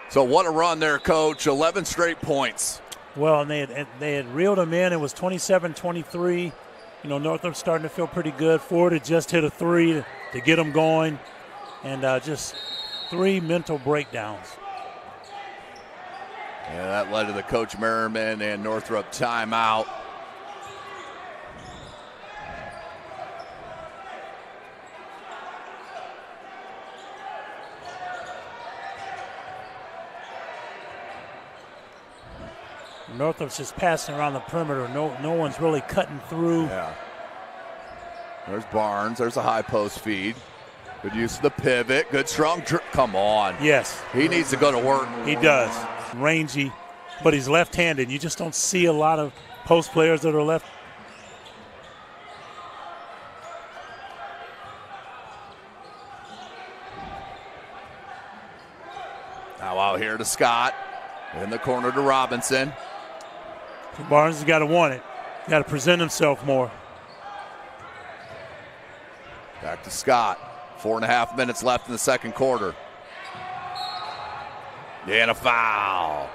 So what a run there, Coach. 11 straight points. Well, and they had reeled them in. It was 27-23. You know, Northrop starting to feel pretty good. Ford had just hit a 3 to get them going. And just 3 mental breakdowns. Yeah, that led to the Coach Merriman and Northrop timeout. Northrop's just passing around the perimeter. No one's really cutting through. Yeah. There's Barnes. There's a high post feed. Good use of the pivot. Good strong. Come on. Yes. He needs to go to work. He does. Rangy, but he's left-handed. You just don't see a lot of post players that are left. Now out here to Scott. In the corner to Robinson. Barnes has got to want it. Got to present himself more. Back to Scott. 4.5 minutes left in the second quarter. And a foul.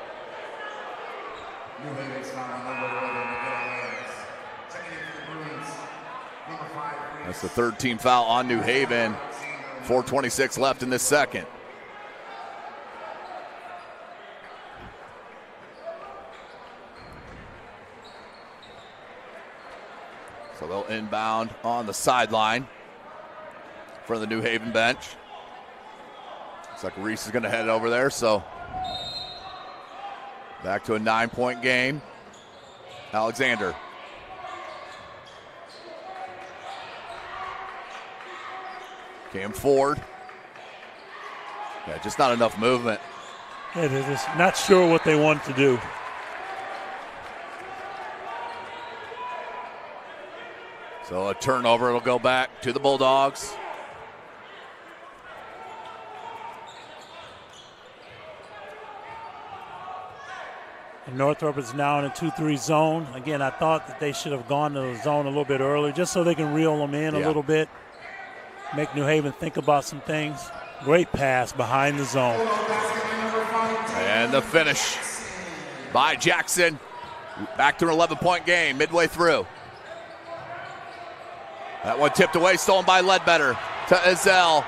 That's the third team foul on New Haven. 4:26 left in this second. So they'll inbound on the sideline for the New Haven bench. Looks like Reese is going to head over there, so back to a 9-point game. Alexander. Cam Ford. Yeah, just not enough movement. Yeah, they're just not sure what they want to do. So a turnover, it'll go back to the Bulldogs. And Northrop is now in a 2-3 zone. Again, I thought that they should have gone to the zone a little bit earlier just so they can reel them in a little bit. Make New Haven think about some things. Great pass behind the zone. And the finish by Jackson. Back to an 11-point game midway through. That one tipped away, stolen by Ledbetter to Ezell.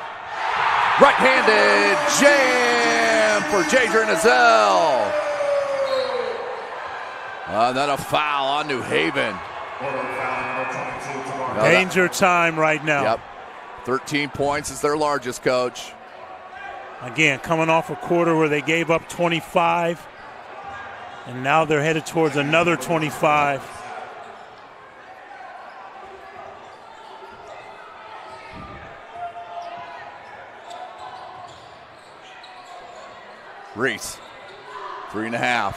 Right-handed jam for Jadrian Ezell. Then a foul on New Haven. Danger time right now. Yep. 13 points is their largest, Coach. Again, coming off a quarter where they gave up 25, and now they're headed towards another 25. Reese, 3.5.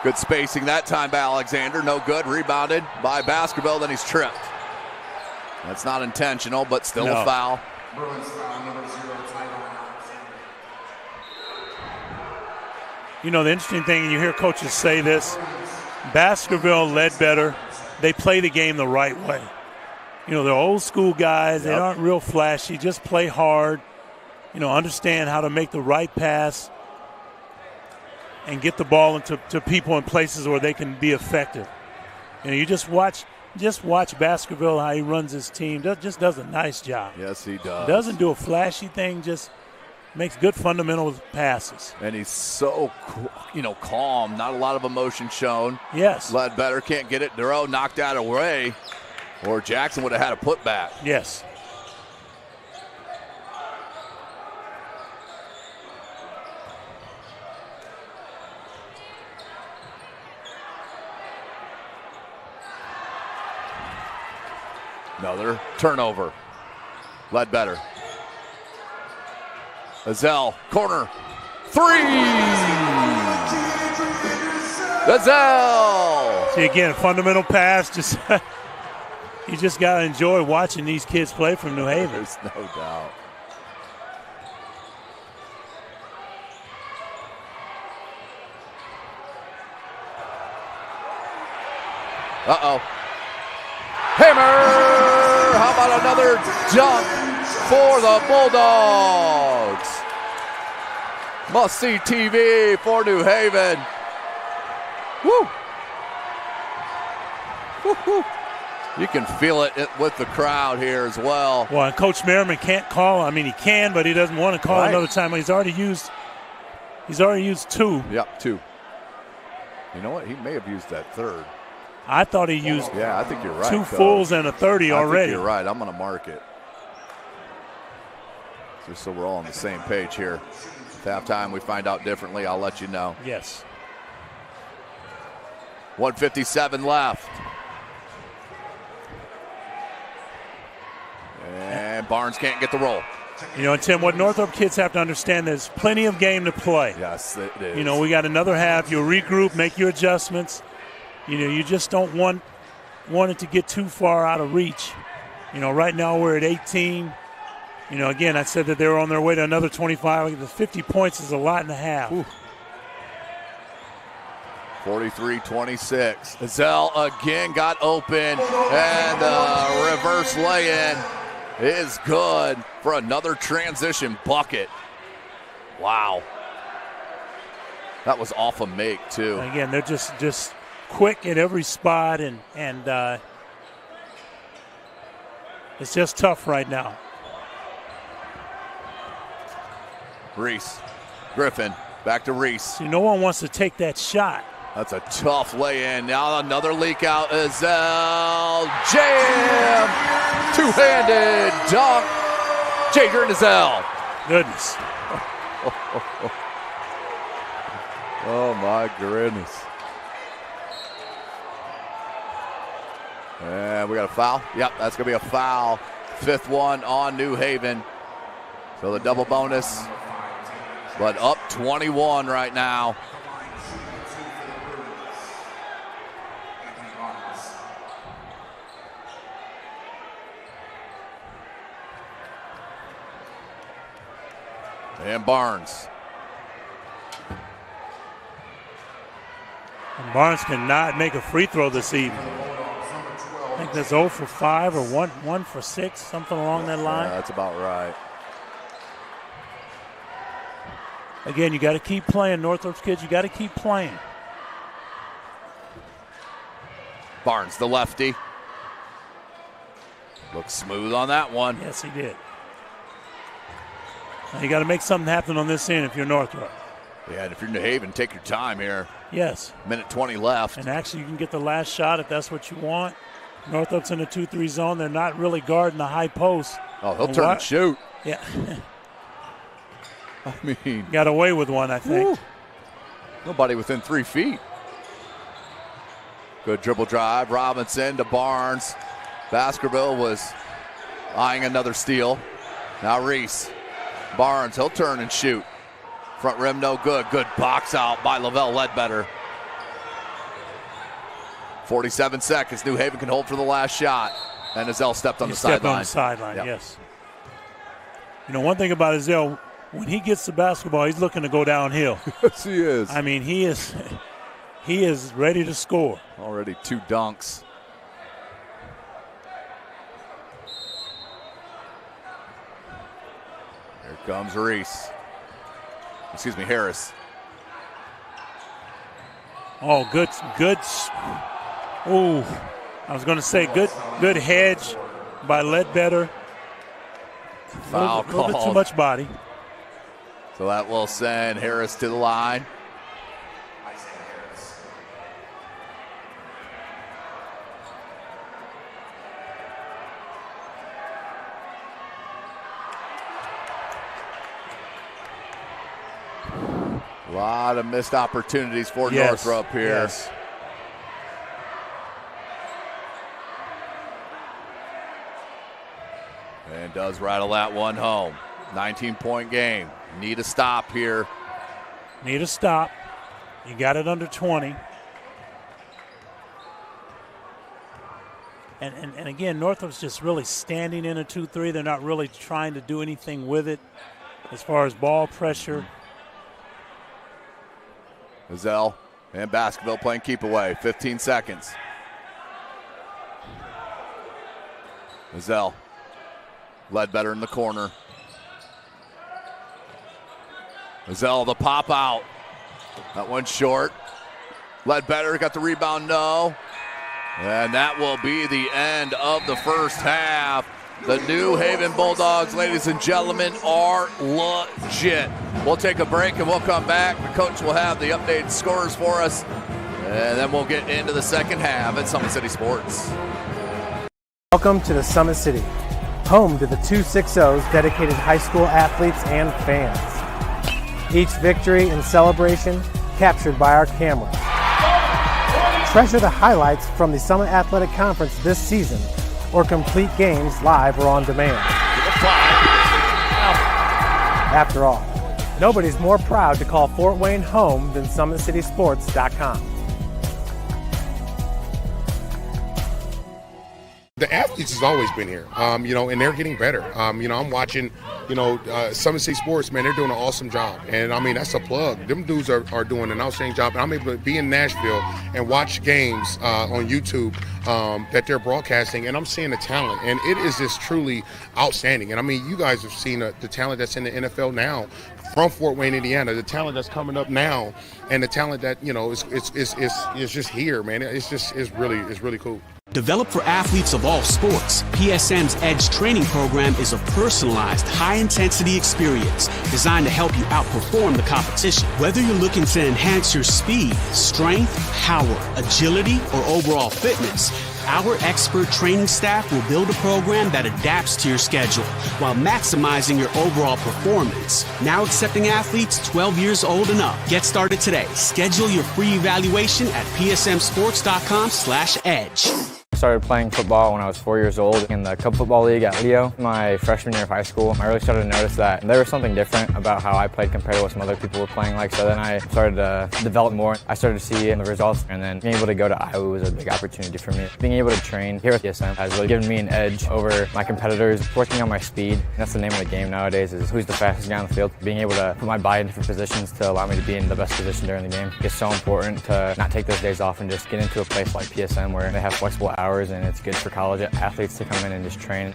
Good spacing that time by Alexander. No good. Rebounded by Baskerville. Then he's tripped. That's not intentional, but still a foul. You know, the interesting thing, and you hear coaches say this, Baskerville, Ledbetter, they play the game the right way. You know, they're old school guys. They aren't real flashy. Just play hard. You know, understand how to make the right pass and get the ball into people in places where they can be effective. You know, you just watch Baskerville, how he runs his team. Just does a nice job. Yes, he does. Doesn't do a flashy thing, just makes good fundamental passes. And he's so, calm. Not a lot of emotion shown. Yes. Ledbetter can't get it. Duro knocked out away, or Jackson would have had a putback. Yes. Another turnover. Ledbetter. Ezell, corner. 3! Ezell! See, again, fundamental pass. Just you just got to enjoy watching these kids play from New Haven. There's no doubt. Uh-oh. Hammer! How about another dunk for the Bulldogs? Must-see TV for New Haven. Woo! Woo-hoo. You can feel it with the crowd here as well. Well, and Coach Merriman can't call. I mean, he can, but he doesn't want to call another time. He's already used 2. Yep, 2. You know what? He may have used that third. I thought he used I think you're right, 2 fulls and a 30 already. I think you're right. I'm going to mark it. Just so we're all on the same page here. At halftime, we find out differently. I'll let you know. Yes. 1:57 left. And Barnes can't get the roll. You know, and Tim, what Northrop kids have to understand, there's plenty of game to play. Yes, it is. You know, we got another half. You'll regroup, make your adjustments. You know, you just don't want it to get too far out of reach. You know, right now we're at 18. You know, again, I said that they were on their way to another 25. The 50 points is a lot and a half. 43-26. Zell again got open, and the reverse lay-in is good for another transition bucket. Wow. That was off a make, too. And again, they're just quick at every spot, and it's just tough right now. Reese. Griffin. Back to Reese. See, no one wants to take that shot. That's a tough lay-in. Now another leak out. Zell. Jam. Two-handed dunk. Jadrian Zell. Goodness. Oh, my goodness. And we got a foul. Yep, that's going to be a foul. 5th one on New Haven. So the double bonus. But up 21 right now. And Barnes. And Barnes cannot make a free throw this evening. I think that's 0 for 5 or 1 for 6, something along that line. Yeah, that's about right. Again, you got to keep playing, Northrop's kids. You got to keep playing. Barnes, the lefty. Looks smooth on that one. Yes, he did. Now you got to make something happen on this end if you're Northrop. Yeah, and if you're New Haven, take your time here. Yes. Minute 20 left. And actually, you can get the last shot if that's what you want. Northrop's in a 2-3 zone. They're not really guarding the high post. Oh, he'll turn and shoot. Yeah. I mean. Got away with one, I think. Woo. Nobody within 3 feet. Good dribble drive. Robinson to Barnes. Baskerville was eyeing another steal. Now Reese. Barnes, he'll turn and shoot. Front rim no good. Good box out by Lavelle Ledbetter. 47 seconds. New Haven can hold for the last shot. And Azell stepped on the sideline. On the sideline, yes. You know, one thing about Azell, when he gets the basketball, he's looking to go downhill. Yes, he is. I mean, he is ready to score. Already 2 dunks. Here comes Reese. Excuse me, Harris. Oh, good. Oh, I was going to say good hedge by Ledbetter. Foul call. A little bit too much body. So that will send Harris to the line. A lot of missed opportunities for Northrop here. Yes. And does rattle that one home. 19-point game. Need a stop here. Need a stop. You got it under 20. And again, Northrop's just really standing in a 2-3. They're not really trying to do anything with it as far as ball pressure. Azell and Baskerville playing keep away. 15 seconds. Azell. Ledbetter in the corner. Azell, the pop out. That one's short. Ledbetter got the rebound, no. And that will be the end of the first half. The New Haven Bulldogs, ladies and gentlemen, are legit. We'll take a break and we'll come back. The coach will have the updated scores for us. And then we'll get into the second half at Summit City Sports. Welcome to the Summit City, home to the 260s dedicated high school athletes and fans. Each victory and celebration captured by our camera. Treasure the highlights from the Summit Athletic Conference this season, or complete games live or on demand. After all, nobody's more proud to call Fort Wayne home than SummitCitySports.com. The athletes has always been here, and they're getting better. I'm watching, SummitCitySports, man, they're doing an awesome job. And, I mean, that's a plug. Them dudes are doing an outstanding job. And I'm able to be in Nashville and watch games on YouTube that they're broadcasting, and I'm seeing the talent. And it is just truly outstanding. And, I mean, you guys have seen the talent that's in the NFL now from Fort Wayne, Indiana, the talent that's coming up now, and the talent that, is just here, man. It's really cool. Developed for athletes of all sports, PSM's Edge training program is a personalized, high-intensity experience designed to help you outperform the competition. Whether you're looking to enhance your speed, strength, power, agility, or overall fitness, our expert training staff will build a program that adapts to your schedule while maximizing your overall performance. Now accepting athletes 12 years old and up. Get started today. Schedule your free evaluation at psmsports.com/edge. I started playing football when I was 4 years old in the Cup Football League at Leo. My freshman year of high school, I really started to notice that there was something different about how I played compared to what some other people were playing like. So then I started to develop more. I started to see the results, and then being able to go to Iowa was a big opportunity for me. Being able to train here at PSM has really given me an edge over my competitors. Working on my speed, and that's the name of the game nowadays, is who's the fastest guy on the field. Being able to put my body in different positions to allow me to be in the best position during the game. It's so important to not take those days off and just get into a place like PSM where they have flexible hours, and it's good for college athletes to come in and just train.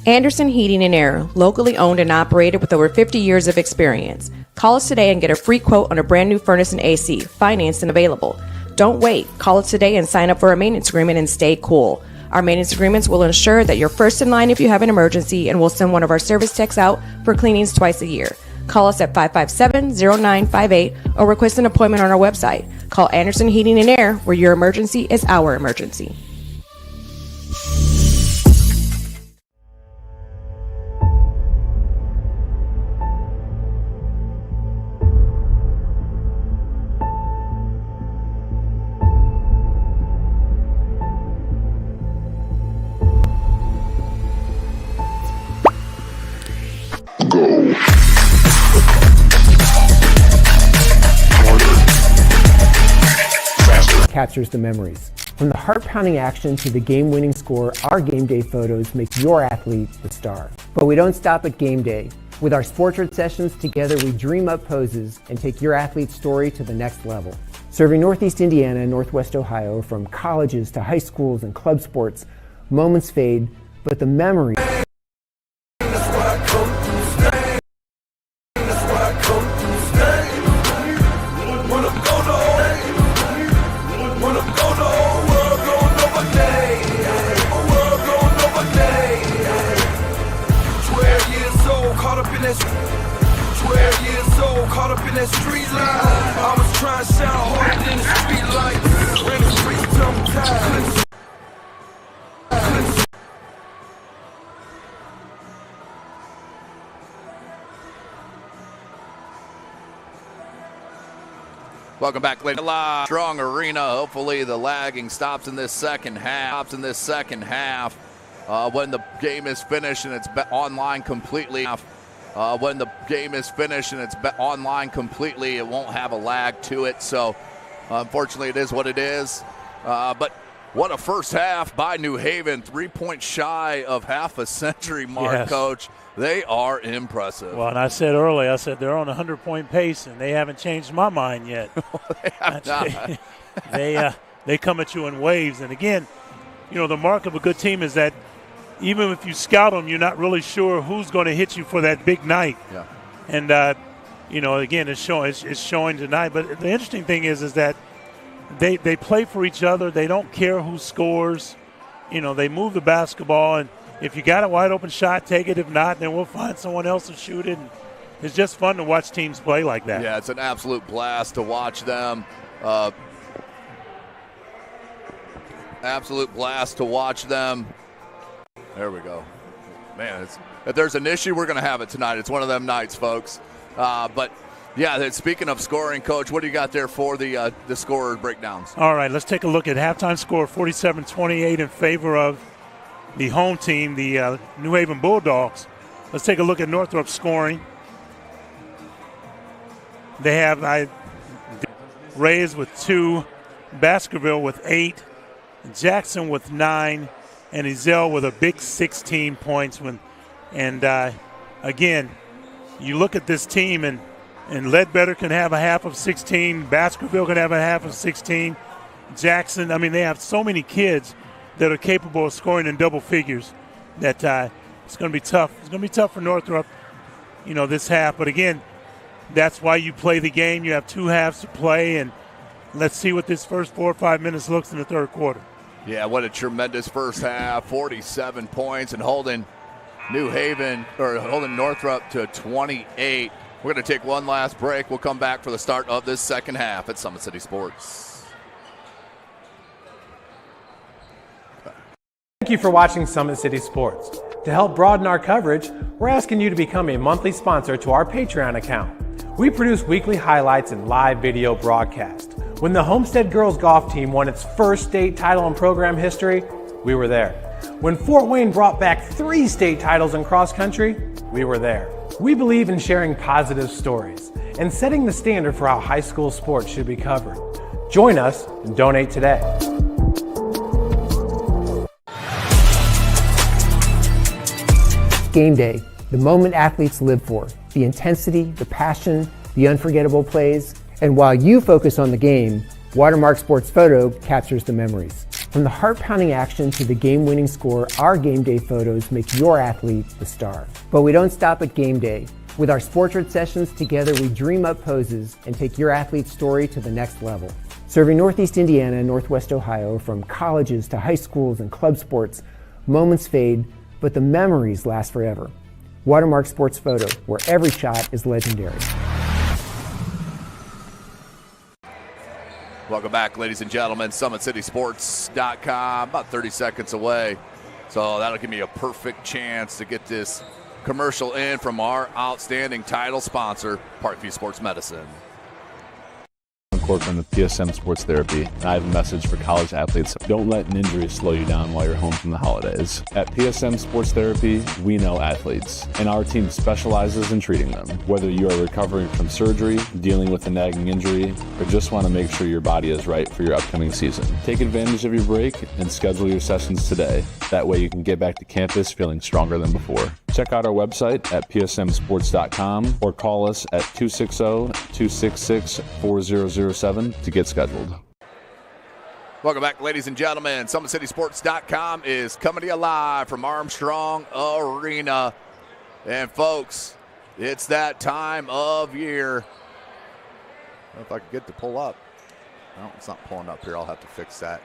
Anderson Heating and Air, locally owned and operated with over 50 years of experience. Call us today and get a free quote on a brand new furnace and AC, financed and available. Don't wait. Call us today and sign up for a maintenance agreement and stay cool. Our maintenance agreements will ensure that you're first in line if you have an emergency, and we'll send one of our service techs out for cleanings twice a year. Call us at 557-0958 or request an appointment on our website. Call Anderson Heating and Air, where your emergency is our emergency. Captures the memories. From the heart-pounding action to the game-winning score, our game day photos make your athlete the star. But we don't stop at game day. With our Sportrait sessions, together we dream up poses and take your athlete's story to the next level. Serving Northeast Indiana and Northwest Ohio, from colleges to high schools and club sports, moments fade, but the memories Welcome back, ladies. Strong Arena. Hopefully the lagging stops in this second half. When the game is finished and it's online completely. When the game is finished and it's online completely, it won't have a lag to it. So, unfortunately, it is what it is. But what a first half by New Haven. 3 points shy of half a century mark, Yes. Coach. They are impressive. Well, and I said earlier, they're on a 100-point pace, and they haven't changed my mind yet. They have not. They come at you in waves. And, again, the mark of a good team is that even if you scout them, you're not really sure who's going to hit you for that big night. Yeah. And, again, it's showing tonight. But the interesting thing is that they play for each other. They don't care who scores. They move the basketball, and if you got a wide open shot, take it. If not, then we'll find someone else to shoot it. And it's just fun to watch teams play like that. Yeah, it's an absolute blast to watch them. Absolute blast to watch them. There we go. Man, if there's an issue, we're going to have it tonight. It's one of them nights, folks. But, yeah, speaking of scoring, Coach, what do you got there for the scorer breakdowns? All right, let's take a look at halftime score, 47-28 in favor of the home team, the New Haven Bulldogs. Let's take a look at Northrop scoring. They have Reyes with 2, Baskerville with 8, Jackson with 9, and Ezell with a big 16 points. Again, you look at this team, and Ledbetter can have a half of 16. Baskerville can have a half of 16. Jackson, they have so many kids that are capable of scoring in double figures that it's going to be tough. It's going to be tough for Northrop, this half. But, again, that's why you play the game. You have 2 halves to play, and let's see what this first 4 or 5 minutes looks in the third quarter. Yeah, what a tremendous first half. 47 points and holding Northrop to 28. We're going to take one last break. We'll come back for the start of this second half at Summit City Sports. Thank you for watching Summit City Sports. To help broaden our coverage, we're asking you to become a monthly sponsor to our Patreon account. We produce weekly highlights and live video broadcast. When the Homestead girls golf team won its first state title in program history, we were there. When Fort Wayne brought back 3 state titles in cross country, we were there. We believe in sharing positive stories and setting the standard for how high school sports should be covered. Join us and donate today. Game day, the moment athletes live for, the intensity, the passion, the unforgettable plays. And while you focus on the game, Watermark Sports Photo captures the memories. From the heart-pounding action to the game-winning score, our game day photos make your athlete the star. But we don't stop at game day. With our Sportrait sessions, together we dream up poses and take your athlete's story to the next level. Serving Northeast Indiana and Northwest Ohio, from colleges to high schools and club sports, moments fade, but the memories last forever. Watermark Sports Photo, where every shot is legendary. Welcome back, ladies and gentlemen. SummitCitySports.com, about 30 seconds away. So that'll give me a perfect chance to get this commercial in from our outstanding title sponsor, Parkview Sports Medicine. From the PSM Sports Therapy, and I have a message for college athletes. Don't let an injury slow you down while you're home from the holidays. At PSM Sports Therapy, we know athletes, and our team specializes in treating them. Whether you are recovering from surgery, dealing with a nagging injury, or just want to make sure your body is right for your upcoming season, take advantage of your break and schedule your sessions today. That way you can get back to campus feeling stronger than before. Check out our website at psmsports.com or call us at 260-266-4007 to get scheduled. Welcome back, ladies and gentlemen. SummitCitySports.com is coming to you live from Armstrong Arena. And, folks, it's that time of year. I don't know if I can get to pull up. No, it's not pulling up here. I'll have to fix that.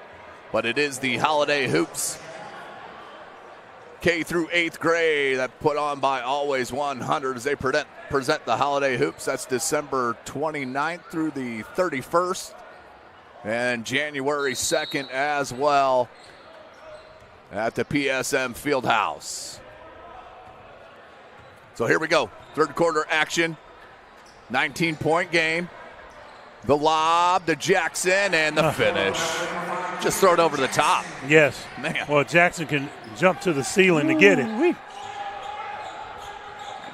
But it is the Holiday Hoops K through 8th grade that put on by Always 100 as they present the Holiday Hoops. That's December 29th through the 31st and January 2nd as well at the PSM Fieldhouse. So here we go. Third quarter action. 19-point game. The lob to Jackson and the finish. Just throw it over the top. Yes. Man. Well, Jackson can jump to the ceiling to get it.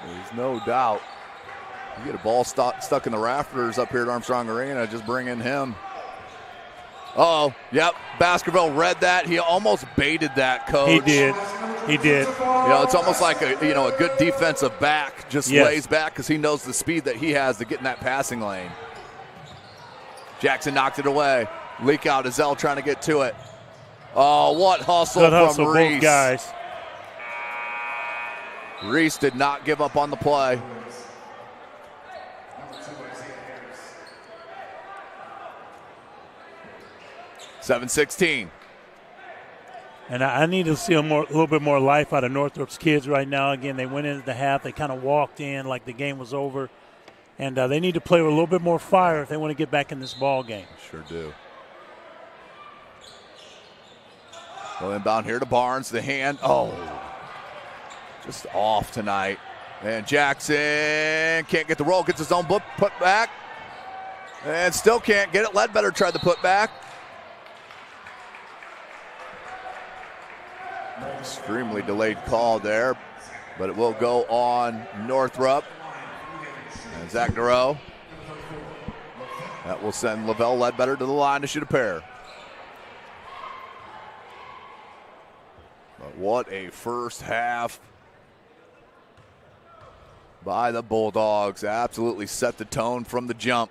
There's no doubt. You get a ball stuck in the rafters up here at Armstrong Arena, just bring in him. Uh-oh. Yep. Baskerville read that. He almost baited that, Coach. He did. It's almost like a good defensive back just lays back because he knows the speed that he has to get in that passing lane. Jackson knocked it away. Leak out. Ezell trying to get to it. Oh, what hustle from Reese. Both guys. Reese did not give up on the play. .7-16. And I need to see a little bit more life out of Northrop's kids right now. Again, they went into the half. They kind of walked in like the game was over. And they need to play with a little bit more fire if they want to get back in this ball game. Sure do. Well, inbound here to Barnes. The hand. Oh, just off tonight. And Jackson can't get the roll. Gets his own put back. And still can't get it. Ledbetter tried to put back. Extremely delayed call there, but it will go on Northrop. And Zach Nareau. That will send Lavelle Ledbetter to the line to shoot a pair. But what a first half by the Bulldogs. Absolutely set the tone from the jump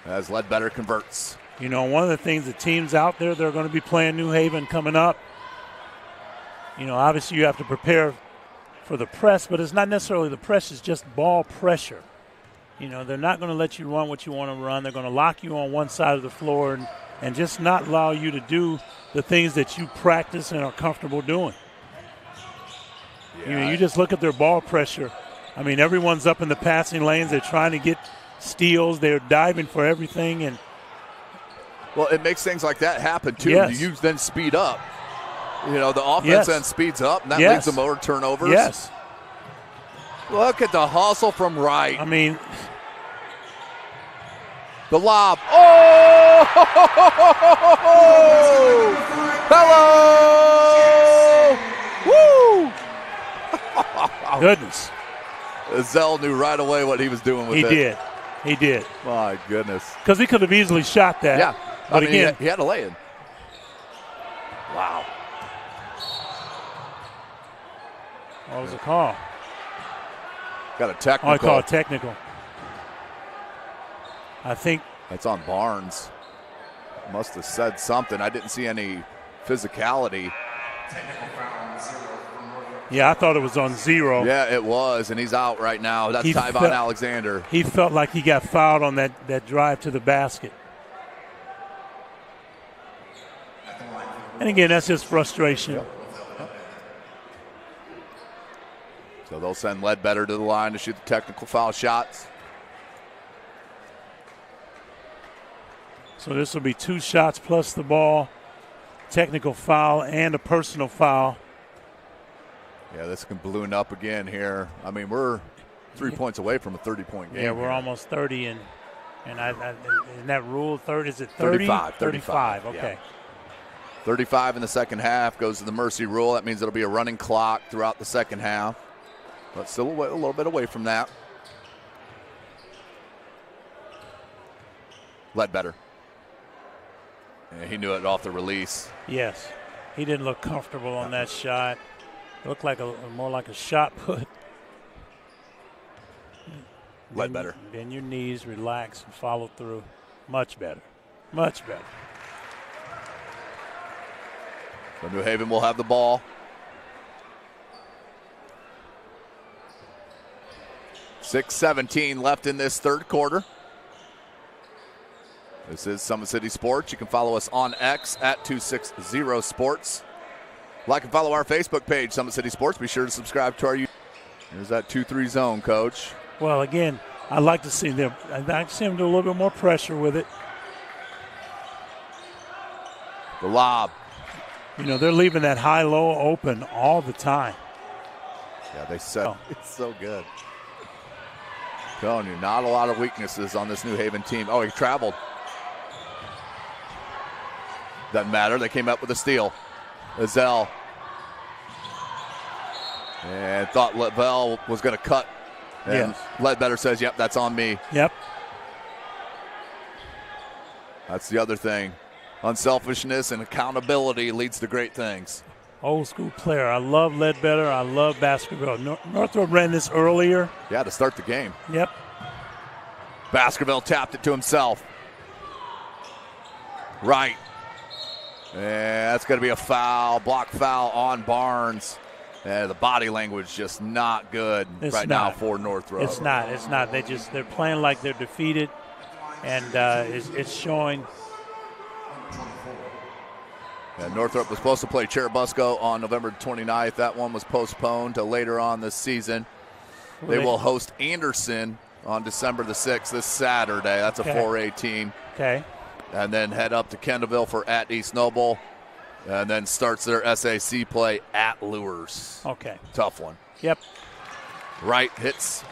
as Ledbetter converts. You know, one of the things, the teams out there that are going to be playing New Haven coming up, you know, obviously you have to prepare for the press, but it's not necessarily the press, it's just ball pressure. You know, they're not going to let you run what you want to run. They're going to lock you on one side of the floor and just not allow you to do the things that you practice and are comfortable doing. Yeah. You know, you just look at their ball pressure. I mean, everyone's up in the passing lanes. They're trying to get steals. They're diving for everything. And well, it makes things like that happen, too. Yes. You then speed up. You know, the offense then speeds up, and that leads to more turnovers. Yes. Look at the hustle from Wright. I mean, the lob. Oh! Hello! Woo! Goodness. Zell knew right away what he was doing with it. He did. My goodness. Because he could have easily shot that. Yeah. But again, he had a lay-in. Wow. What was the call? Got a technical. Oh, he called technical. I think that's on Barnes. Must have said something. I didn't see any physicality. Yeah, I thought it was on 0. Yeah, it was, and he's out right now. That's Tyvon Alexander. He felt like he got fouled on that drive to the basket. And again, that's just frustration. Yep. So they'll send Ledbetter to the line to shoot the technical foul shots. So this will be 2 shots plus the ball, technical foul, and a personal foul. Yeah, this can balloon up again here. I mean, we're 3 points away from a 30-point game. Yeah, we're almost 30, and in that rule, is it 30? 35. Okay. Yeah. 35 in the second half goes to the mercy rule. That means it'll be a running clock throughout the second half, but still a little bit away from that. Ledbetter. Yeah, he knew it off the release. Yes. He didn't look comfortable on that shot. Looked like more like a shot put. Ledbetter. Bend your knees, relax, and follow through. Much better. Much better. So New Haven will have the ball. .6:17 left in this third quarter. This is Summit City Sports. You can follow us on X at 260 Sports. Like and follow our Facebook page, Summit City Sports. Be sure to subscribe to our YouTube. Here's that 2-3 zone, Coach. Well, again, I'd like to see them. I'd like to see them do a little bit more pressure with it. The lob. You know, they're leaving that high-low open all the time. Yeah, they said it's so good. Telling you, not a lot of weaknesses on this New Haven team. Oh, he traveled. Doesn't matter. They came up with a steal. Azell. And thought Lavelle was going to cut. And Ledbetter says, yep, that's on me. Yep. That's the other thing. Unselfishness and accountability leads to great things. Old school player. I love Ledbetter. I love basketball. Northrop ran this earlier. Yeah, to start the game. Yep. Baskerville tapped it to himself. Right. And that's going to be a foul, block foul on Barnes. And the body language just not good now for Northrop. It's not. They're playing like they're defeated, and it's showing. And Northrop was supposed to play Cherubusco on November 29th. That one was postponed to later on this season. They will host Anderson on December the 6th, this Saturday. That's a 4A team. Okay. And then head up to Kendallville for at East Noble. And then starts their SAC play at Lures. Okay. Tough one. Yep. Right hits.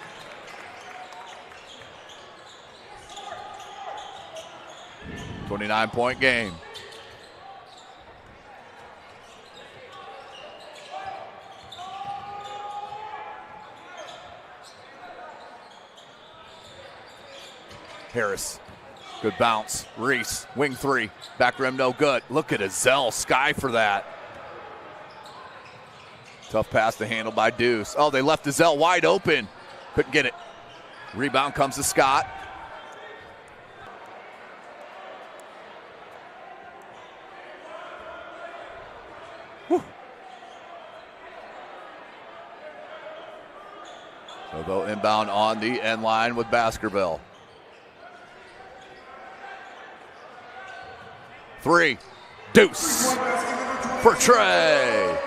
.29-point game. Harris. Good bounce. Reese, wing three. Back rim, no good. Look at Azell. Sky for that. Tough pass to handle by Deuce. Oh, they left Ezell wide open. Couldn't get it. Rebound comes to Scott. Whew. So they'll inbound on the end line with Baskerville. 3. Deuce for Trey.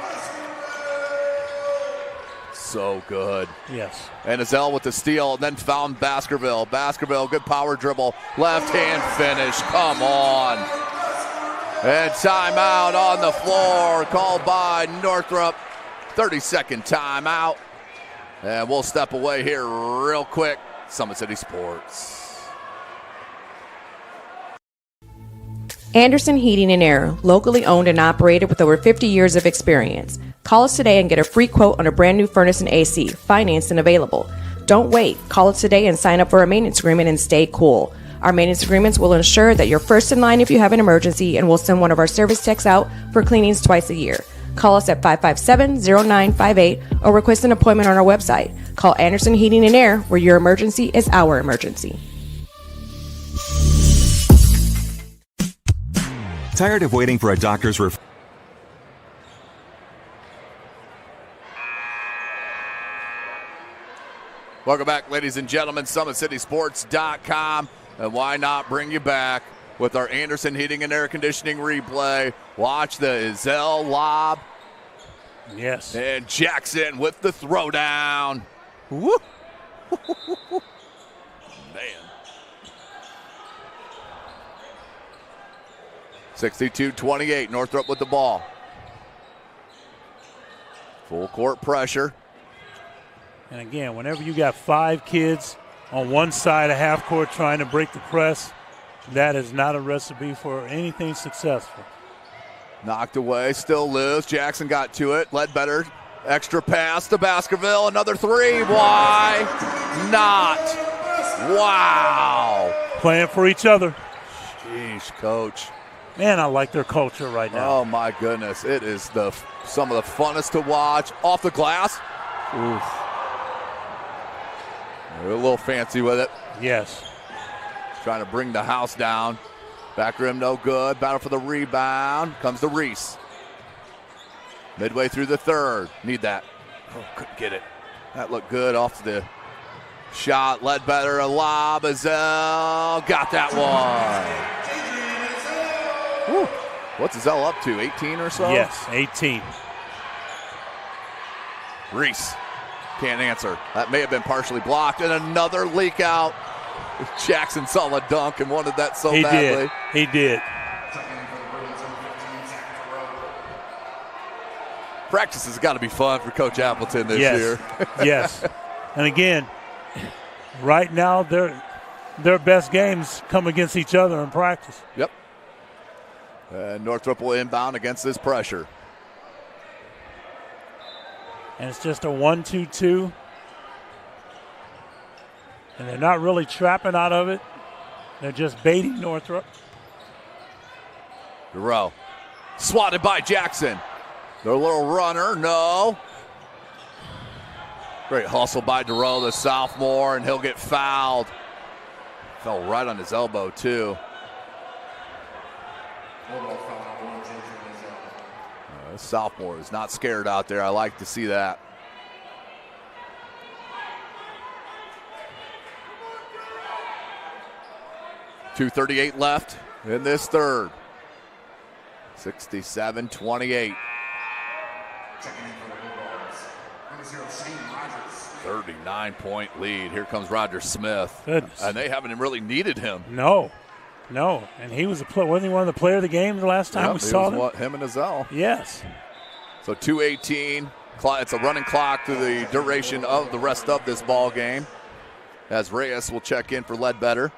So good. Yes. And Ezell with the steal, then found Baskerville. Baskerville, good power dribble. Left hand finish. Come on. And timeout on the floor called by Northrop. 30-second timeout. And we'll step away here real quick. Summit City Sports. Anderson Heating and Air, locally owned and operated with over 50 years of experience. Call us today and get a free quote on a brand new furnace and AC, financed and available. Don't wait. Call us today and sign up for a maintenance agreement and stay cool. Our maintenance agreements will ensure that you're first in line if you have an emergency, and we'll send one of our service techs out for cleanings twice a year. Call us at 557-0958 or request an appointment on our website. Call Anderson Heating and Air, where your emergency is our emergency. Tired of waiting for a doctor's referral? Welcome back, ladies and gentlemen. SummitCitySports.com. And why not bring you back with our Anderson Heating and Air Conditioning replay. Watch the Ezell lob. Yes. And Jackson with the throwdown. Woo! Man. 62-28, Northrop with the ball. Full court pressure. And again, whenever you got 5 kids on one side of half court trying to break the press, that is not a recipe for anything successful. Knocked away, still loose. Jackson got to it. Ledbetter, extra pass to Baskerville. Another 3. Why not? Wow. Playing for each other. Sheesh, coach. Man, I like their culture right now. Oh, my goodness. It is some of the funnest to watch. Off the glass. Oof. They're a little fancy with it. Yes. Trying to bring the house down. Back rim no good. Battle for the rebound. Comes to Reese. Midway through the third. Need that. Oh, couldn't get it. That looked good off the shot. Ledbetter, a lob. Ezell got that one. Woo. What's Ezell up to, 18 or so? Yes, 18. Reese can't answer. That may have been partially blocked. And another leak out. Jackson saw a dunk and wanted that so badly. He did. Practice has got to be fun for Coach Appleton this year. Yes. And again, right now their best games come against each other in practice. Yep. Northrop will inbound against this pressure. And it's just a 1-2-2. And they're not really trapping out of it. They're just baiting Northrop. Durrell swatted by Jackson. Their little runner, no. Great hustle by Durrell, the sophomore, and he'll get fouled. Fell right on his elbow, too. Sophomore is not scared out there. I like to see that. .238 left in this third. 67-28. 39-point lead. Here comes Roger Smith. Goodness. And they haven't really needed him. No. And he was wasn't he one of the player of the game the last time we saw him? Him and Ezell. Yes. So 2:18. It's a running clock through the duration of the rest of this ball game. As Reyes will check in for Ledbetter.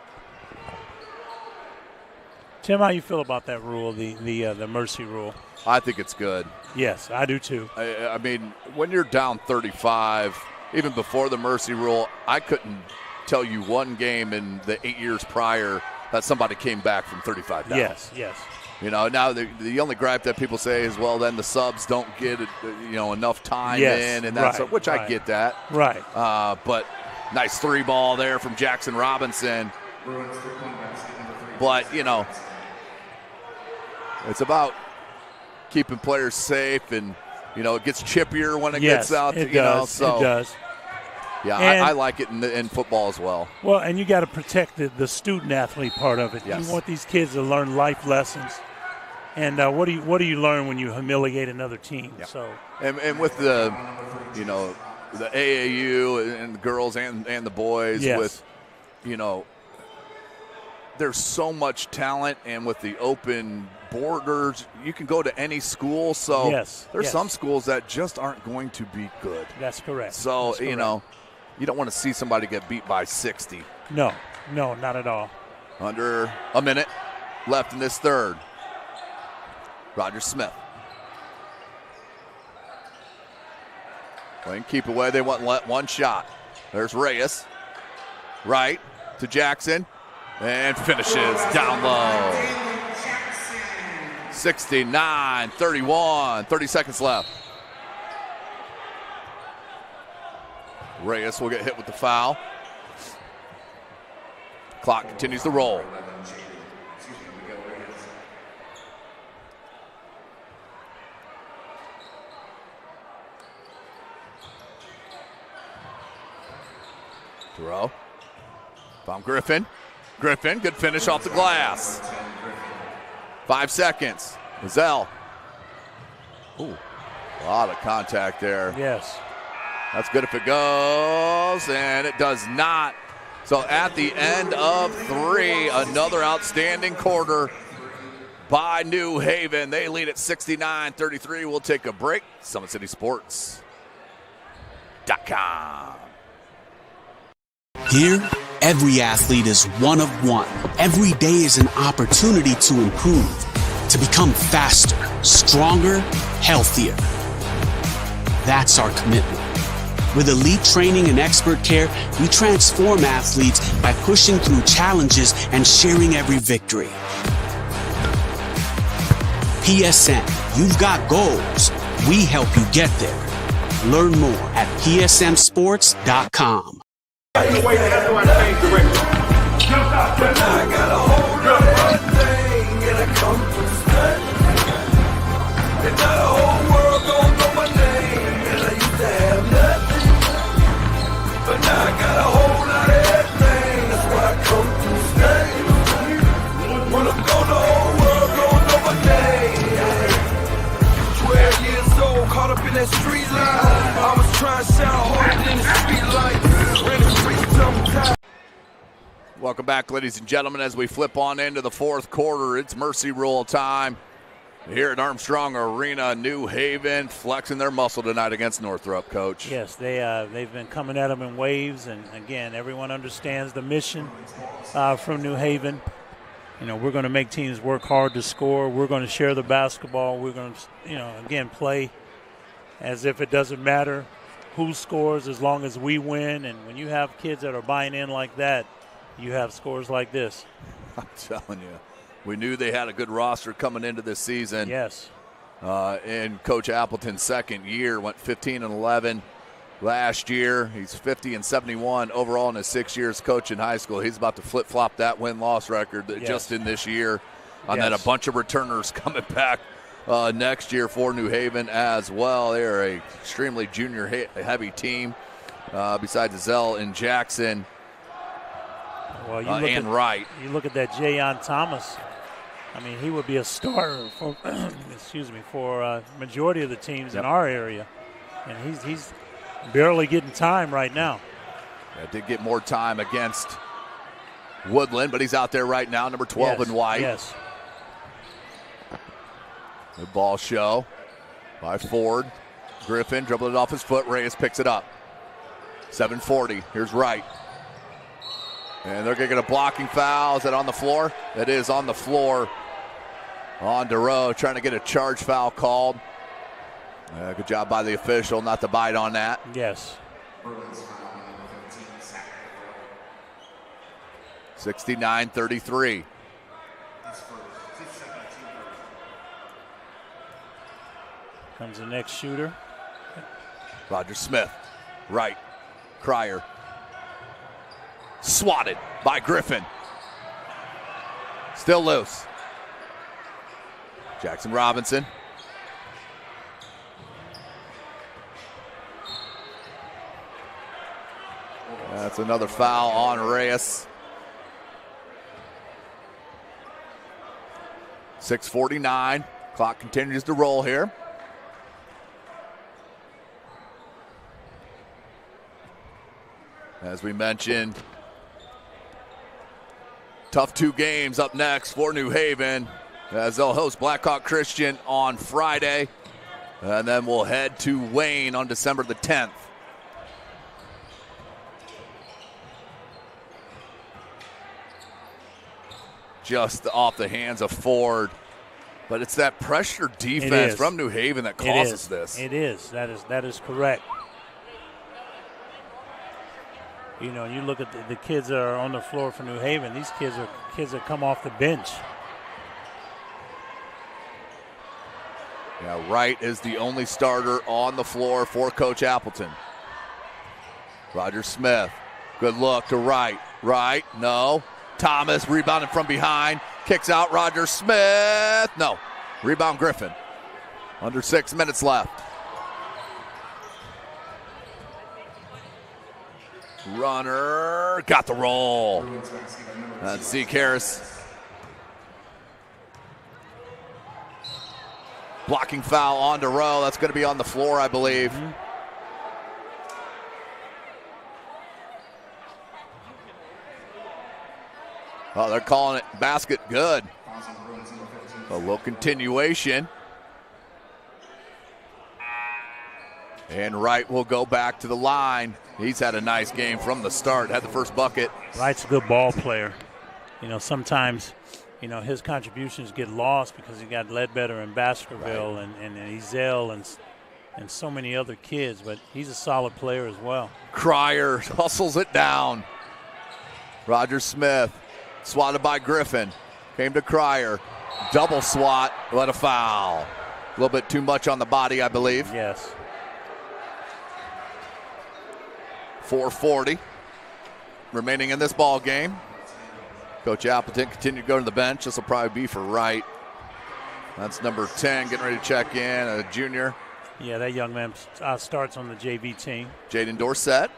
Tim, how you feel about that rule, the mercy rule? I think it's good. Yes, I do too. I mean, when you're down 35, even before the mercy rule, I couldn't tell you one game in the 8 years prior that somebody came back from 35 down. Yes. Now the only gripe that people say is, well, then the subs don't get enough time in, and that's which I get that. Right. But nice 3-ball there from Jackson Robinson. But it's about keeping players safe, and it gets chippier when it gets out. It does. So it does. Yeah, I like it in football as well. Well, and you got to protect the student athlete part of it. Yes. You want these kids to learn life lessons. And what do you learn when you humiliate another team? Yeah. So and with the the AAU and the girls and the boys, with there's so much talent, and with the open borders, you can go to any school. So there's some schools that just aren't going to be good. That's correct. So That's correct. You don't want to see somebody get beat by 60. No, not at all. Under a minute left in this third. Roger Smith. Playing keep away. They want one shot. There's Reyes. Right to Jackson. And finishes down low. 69-31. 30 seconds left. Reyes will get hit with the foul. Clock continues to roll. Throw. Found Griffin. Griffin, good finish off the glass. 5 seconds. Mazzell. Ooh, a lot of contact there. Yes. That's good if it goes, and it does not. So at the end of 3, another outstanding quarter by New Haven. They lead at 69-33. We'll take a break. SummitCitySports.com. Here, every athlete is one of one. Every day is an opportunity to improve, to become faster, stronger, healthier. That's our commitment. With elite training and expert care, we transform athletes by pushing through challenges and sharing every victory. PSN, you've got goals. We help you get there. Learn more at psmsports.com. I got a whole lot of everything, and I come from study. And now the whole world gon' know my name, and I used to have nothing. But now I got a whole lot of everything, that's why I come from study. When I'm gone, the whole world gon' know my name. 12 years old, caught up in that street life. I was trying to sound harder than the street lights. Ran the streets till I'm tired. Welcome back, ladies and gentlemen, as we flip on into the fourth quarter. It's mercy rule time here at Armstrong Arena. New Haven flexing their muscle tonight against Northrop, Coach. Yes, they've been coming at them in waves, and again, everyone understands the mission from New Haven. We're going to make teams work hard to score. We're going to share the basketball. We're going to, again, play as if it doesn't matter who scores as long as we win. And when you have kids that are buying in like that, you have scores like this. I'm telling you, we knew they had a good roster coming into this season. Yes. In Coach Appleton's second year, went 15-11 last year. He's 50-71 overall in his 6 years coaching high school. He's about to flip-flop that win-loss record just in this year. And then a bunch of returners coming back next year for New Haven as well. They are an extremely junior-heavy team besides Zell and Jackson. Well, you Wright. You look at that Jayon Thomas. I mean, he would be a starter for, for majority of the teams in our area, and he's barely getting time right now. Yeah, did get more time against Woodland, but he's out there right now, number 12 in white. Yes. Good ball show by Ford. Griffin dribbled it off his foot. Reyes picks it up. 7:40. Here's Wright. And they're going to get a blocking foul. Is that on the floor? It is on the floor. On DeRoe, trying to get a charge foul called. Good job by the official not to bite on that. Yes. 69-33. Comes the next shooter. Roger Smith, right. Cryer. Swatted by Griffin. Still loose. Jackson Robinson. That's another foul on Reyes. 6:49. Clock continues to roll here. As we mentioned, tough 2 games up next for New Haven, as they'll host Blackhawk Christian on Friday. And then we'll head to Wayne on December the 10th. Just off the hands of Ford. But it's that pressure defense from New Haven that causes this. It is. That is correct. You know, you look at the kids that are on the floor for New Haven. These kids are kids that come off the bench. Yeah, Wright is the only starter on the floor for Coach Appleton. Roger Smith, good look to Wright. Wright, no. Thomas rebounding from behind, kicks out Roger Smith. No, rebound Griffin. Under 6 minutes left. Runner, got the roll. That's Zeke Harris. Blocking foul on Rowe. That's going to be on the floor, I believe. Oh, they're calling it basket good. A little continuation. And Wright will go back to the line. He's had a nice game from the start, had the first bucket. Wright's a good ball player. You know, sometimes, you know, his contributions get lost because he got Ledbetter and Baskerville and Ezel and so many other kids, but he's a solid player as well. Cryer hustles it down. Roger Smith, swatted by Griffin. Came to Cryer. Double swat, let a foul. A little bit too much on the body, I believe. Yes. 4:40 remaining in this ball game. Coach Appleton continued to go to the bench. This will probably be for Wright. That's number 10 getting ready to check in, a junior. Yeah, that young man starts on the JV team. Jaden Dorsett.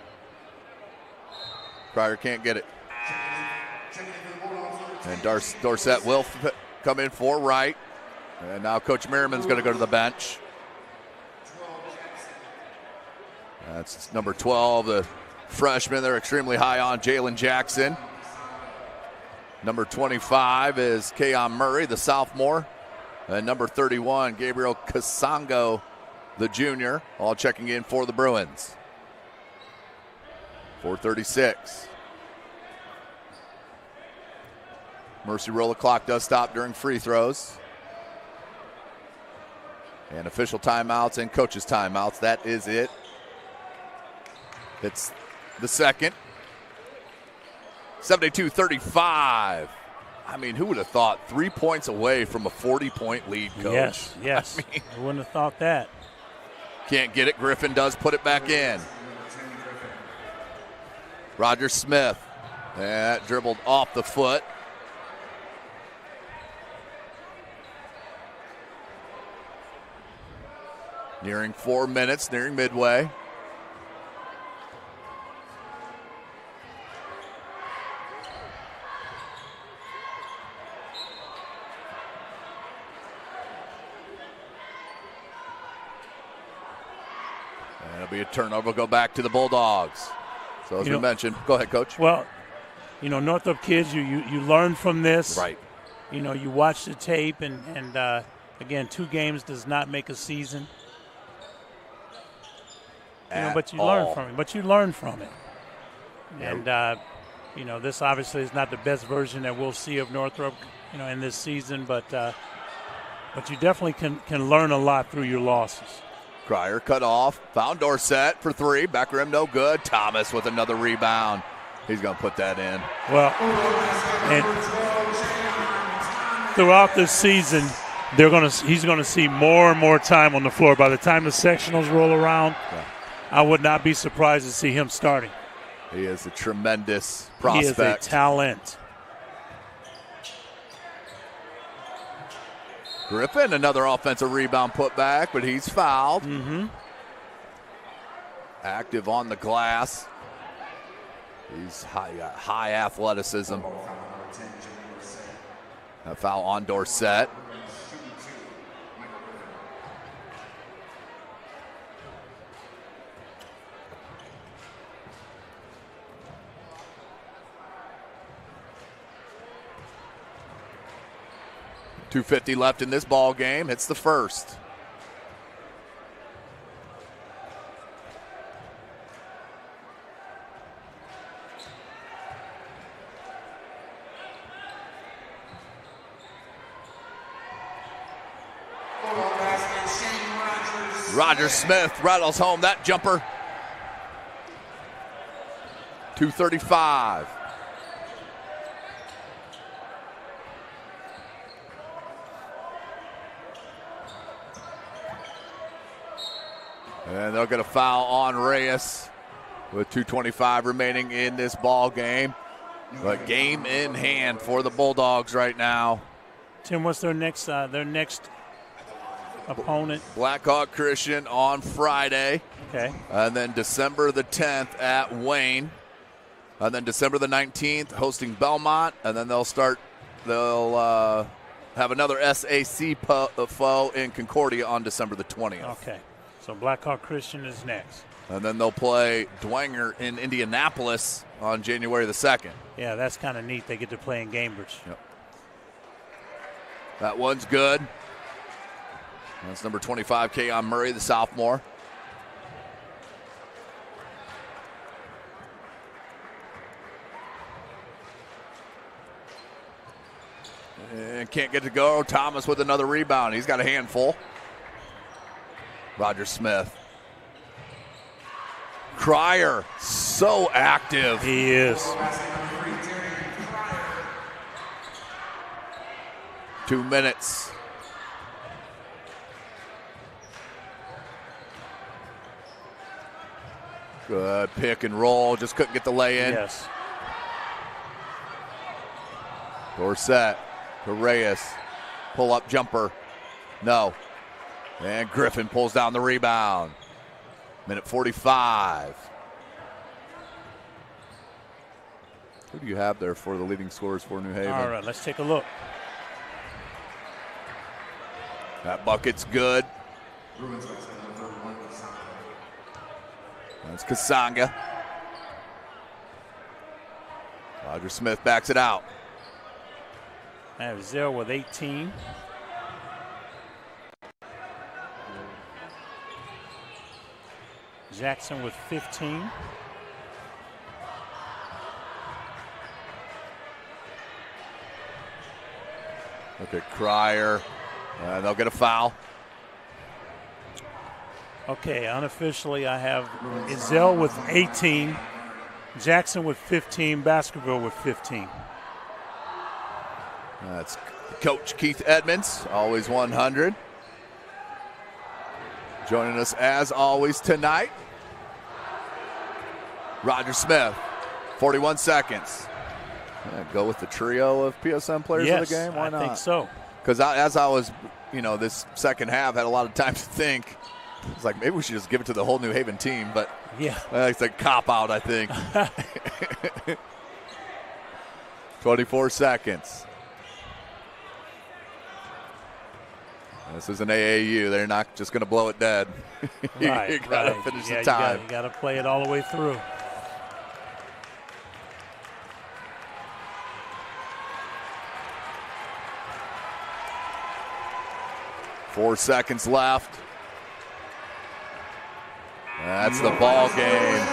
Cryer can't get it. And Dorsett will come in for Wright. And now Coach Merriman's going to go to the bench. That's number 12, the freshman they're extremely high on, Jalen Jackson. Number 25 is Keon Murray, the sophomore. And number 31, Gabriel Kasango, the junior, all checking in for the Bruins. 4:36. Mercy roll, the clock does stop during free throws. And official timeouts and coaches' timeouts, that is it. It's the second. 72-35. I mean, who would have thought 3 points away from a 40-point lead, Coach? Yes. I mean, I wouldn't have thought that. Can't get it. Griffin does put it back in. Roger Smith. That dribbled off the foot. Nearing 4 minutes, nearing midway. And it'll be a turnover. Go back to the Bulldogs. So as we mentioned, go ahead, Coach. Well, you know, Northrop kids, you learn from this. Right. You know, you watch the tape, and again, 2 games does not make a season. You know, but you learn from it. Yep. And, you know, this obviously is not the best version that we'll see of Northrop, you know, in this season, but you definitely can learn a lot through your losses. Cryer cut off, found Dorsett for 3, back rim no good. Thomas with another rebound. He's going to put that in. Well, and throughout this season, he's going to see more and more time on the floor. By the time the sectionals roll around, I would not be surprised to see him starting. He is a tremendous prospect. He is a talent. Griffin, another offensive rebound put back, but he's fouled. Active on the glass. He's high athleticism. A foul on Dorsett. .250 left in this ball game. Hits the first. Roger Smith rattles home that jumper. 2:35. And they'll get a foul on Reyes with 2:25 remaining in this ball game. But game in hand for the Bulldogs right now. Tim, what's their next opponent? Blackhawk Christian on Friday. Okay. And then December the 10th at Wayne. And then December the 19th hosting Belmont. And then they'll have another SAC foe in Concordia on December the 20th. Okay. So Blackhawk Christian is next. And then they'll play Dwenger in Indianapolis on January the 2nd. Yeah, that's kind of neat. They get to play in Cambridge. Yep. That one's good. That's number 25, Keon Murray, the sophomore. And can't get to go. Thomas with another rebound. He's got a handful. Roger Smith. Cryer, so active. He is. 2 minutes. Good pick and roll. Just couldn't get the lay in. Yes. Dorsett to Reyes. Pull up jumper. No. And Griffin pulls down the rebound. Minute 45. Who do you have there for the leading scorers for New Haven? All right, let's take a look. That bucket's good. That's Kasanga. Roger Smith backs it out. I have Zell with 18. Jackson with 15. Look at Cryer. They'll get a foul. Okay, unofficially I have Izell with 18, Jackson with 15, Baskerville with 15. That's Coach Keith Edmonds, always 100. Joining us as always tonight. Roger Smith, 41 seconds. Go with the trio of PSM players of the game? Why not? I think so. Because as I was, this second half, had a lot of time to think. It's like maybe we should just give it to the whole New Haven team, but yeah, it's a cop out, I think. 24 seconds. This is an AAU. They're not just going to blow it dead. You got to finish the time. You got to play it all the way through. Four seconds left. That's the ball game.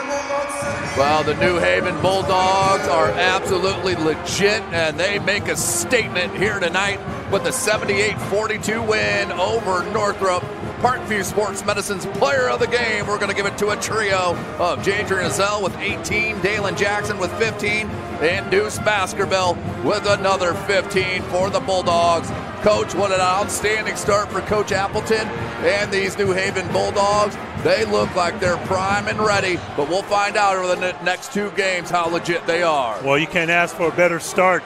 Well, the New Haven Bulldogs are absolutely legit, and they make a statement here tonight with the 78-42 win over Northrop. Parkview Sports Medicine's player of the game, we're going to give it to a trio of Jadrian Zell with 18, Dalen Jackson with 15, and Deuce Baskerville with another 15 for the Bulldogs. Coach, what an outstanding start for Coach Appleton and these New Haven Bulldogs. They look like they're prime and ready, but we'll find out over the next 2 games how legit they are. Well, you can't ask for a better start.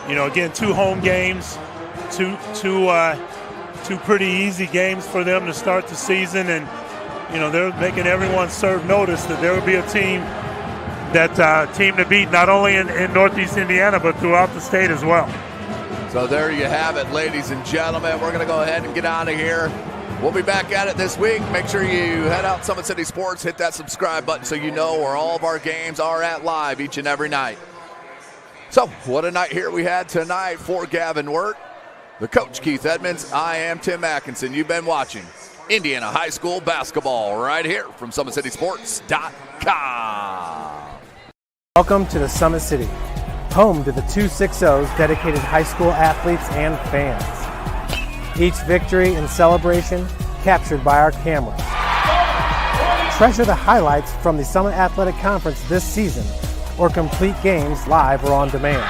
You know, again, 2 home games, two pretty easy games for them to start the season, and you know they're making everyone serve notice that there will be a team to beat not only in Northeast Indiana but throughout the state as well. So there you have it, ladies and gentlemen. We're going to go ahead and get out of here. We'll be back at it this week. Make sure you head out Summit City Sports, hit that subscribe button so you know where all of our games are at live each and every night. So what a night here we had tonight for Gavin Wirt, the coach Keith Edmonds. I am Tim Atkinson. You've been watching Indiana High School basketball right here from SummitCitySports.com. Welcome to the Summit City, home to the 260's dedicated high school athletes and fans. Each victory and celebration captured by our cameras. Treasure the highlights from the Summit Athletic Conference this season, or complete games live or on demand.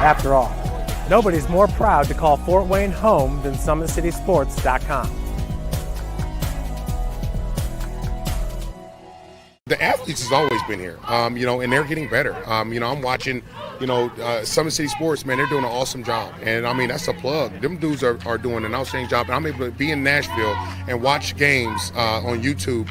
After all, nobody's more proud to call Fort Wayne home than SummitCitySports.com. The athletes has always been here, and they're getting better. I'm watching, Summit City Sports, man, they're doing an awesome job. And, that's a plug. Them dudes are doing an outstanding job. And I'm able to be in Nashville and watch games on YouTube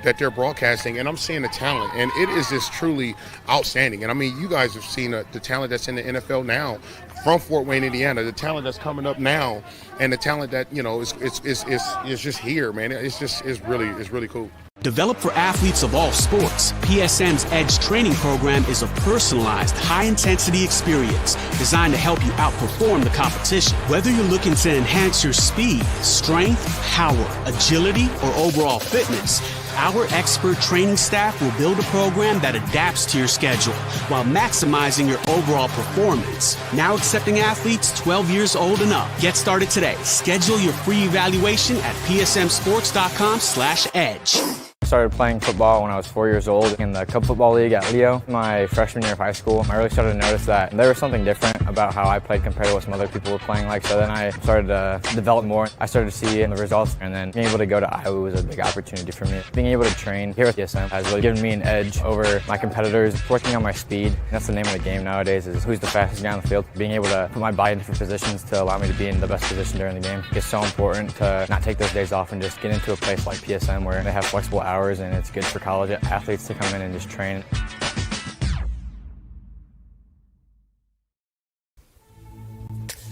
that they're broadcasting, and I'm seeing the talent. And it is just truly outstanding. And, you guys have seen the talent that's in the NFL now from Fort Wayne, Indiana, the talent that's coming up now, and the talent that, is just here, man. It's really cool. Developed for athletes of all sports, PSM's Edge training program is a personalized, high-intensity experience designed to help you outperform the competition. Whether you're looking to enhance your speed, strength, power, agility, or overall fitness, our expert training staff will build a program that adapts to your schedule while maximizing your overall performance. Now accepting athletes 12 years old and up. Get started today. Schedule your free evaluation at psmsports.com/edge. I started playing football when I was 4 years old in the Cub Football League at Leo. My freshman year of high school, I really started to notice that there was something different about how I played compared to what some other people were playing like. So then I started to develop more. I started to see the results, and then being able to go to Iowa was a big opportunity for me. Being able to train here at PSM has really given me an edge over my competitors, working on my speed. That's the name of the game nowadays, is who's the fastest guy on the field. Being able to put my body in different positions to allow me to be in the best position during the game. It's so important to not take those days off and just get into a place like PSM where they have flexible hours, and it's good for college athletes to come in and just train.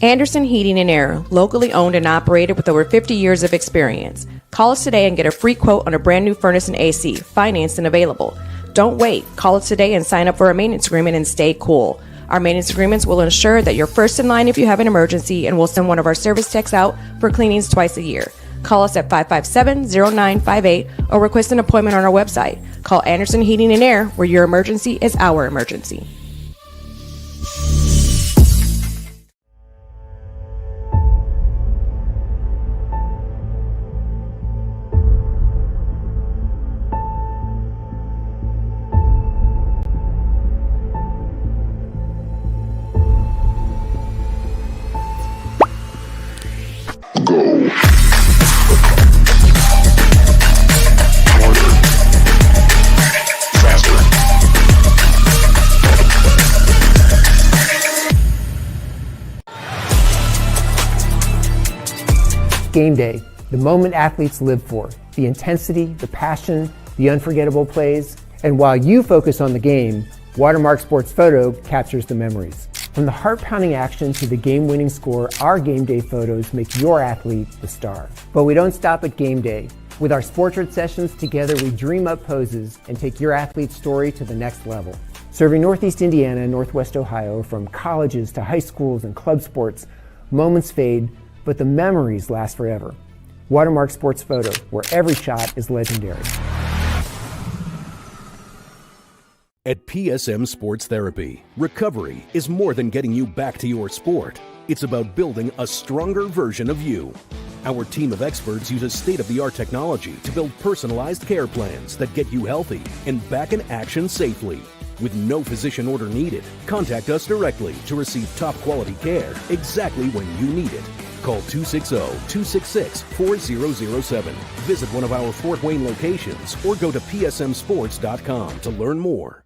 Anderson Heating and Air, locally owned and operated with over 50 years of experience. Call us today and get a free quote on a brand new furnace and AC, financed and available. Don't wait. Call us today and sign up for a maintenance agreement and stay cool. Our maintenance agreements will ensure that you're first in line if you have an emergency, and we'll send one of our service techs out for cleanings twice a year. Call us at 557-0958 or request an appointment on our website. Call Anderson Heating and Air, where your emergency is our emergency. Game day, the moment athletes live for, the intensity, the passion, the unforgettable plays. And while you focus on the game, Watermark Sports Photo captures the memories. From the heart-pounding action to the game-winning score, our game day photos make your athlete the star. But we don't stop at game day. With our Sportrait sessions together, we dream up poses and take your athlete's story to the next level. Serving Northeast Indiana and Northwest Ohio, from colleges to high schools and club sports, moments fade, but the memories last forever. Watermark Sports Photo, where every shot is legendary. At PSM Sports Therapy, recovery is more than getting you back to your sport. It's about building a stronger version of you. Our team of experts uses state-of-the-art technology to build personalized care plans that get you healthy and back in action safely. with no physician order needed. Contact us directly to receive top quality care exactly when you need it. Call 260-266-4007. Visit one of our Fort Wayne locations or go to psmsports.com to learn more.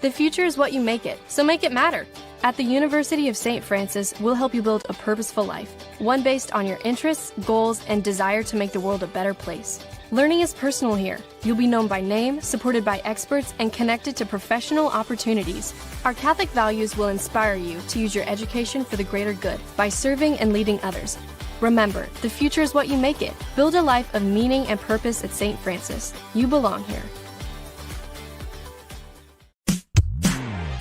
The future is what you make it, so make it matter. At the University of St. Francis, we'll help you build a purposeful life, one based on your interests, goals, and desire to make the world a better place. Learning is personal here. You'll be known by name, supported by experts, and connected to professional opportunities. Our Catholic values will inspire you to use your education for the greater good by serving and leading others. Remember, the future is what you make it. Build a life of meaning and purpose at St. Francis. You belong here.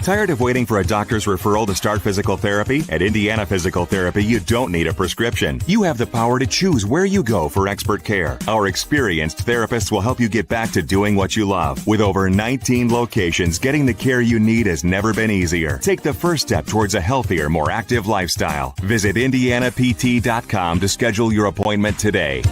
Tired of waiting for a doctor's referral to start physical therapy? At Indiana Physical Therapy, you don't need a prescription. You have the power to choose where you go for expert care. Our experienced therapists will help you get back to doing what you love. With over 19 locations, getting the care you need has never been easier. Take the first step towards a healthier, more active lifestyle. Visit IndianaPT.com to schedule your appointment today.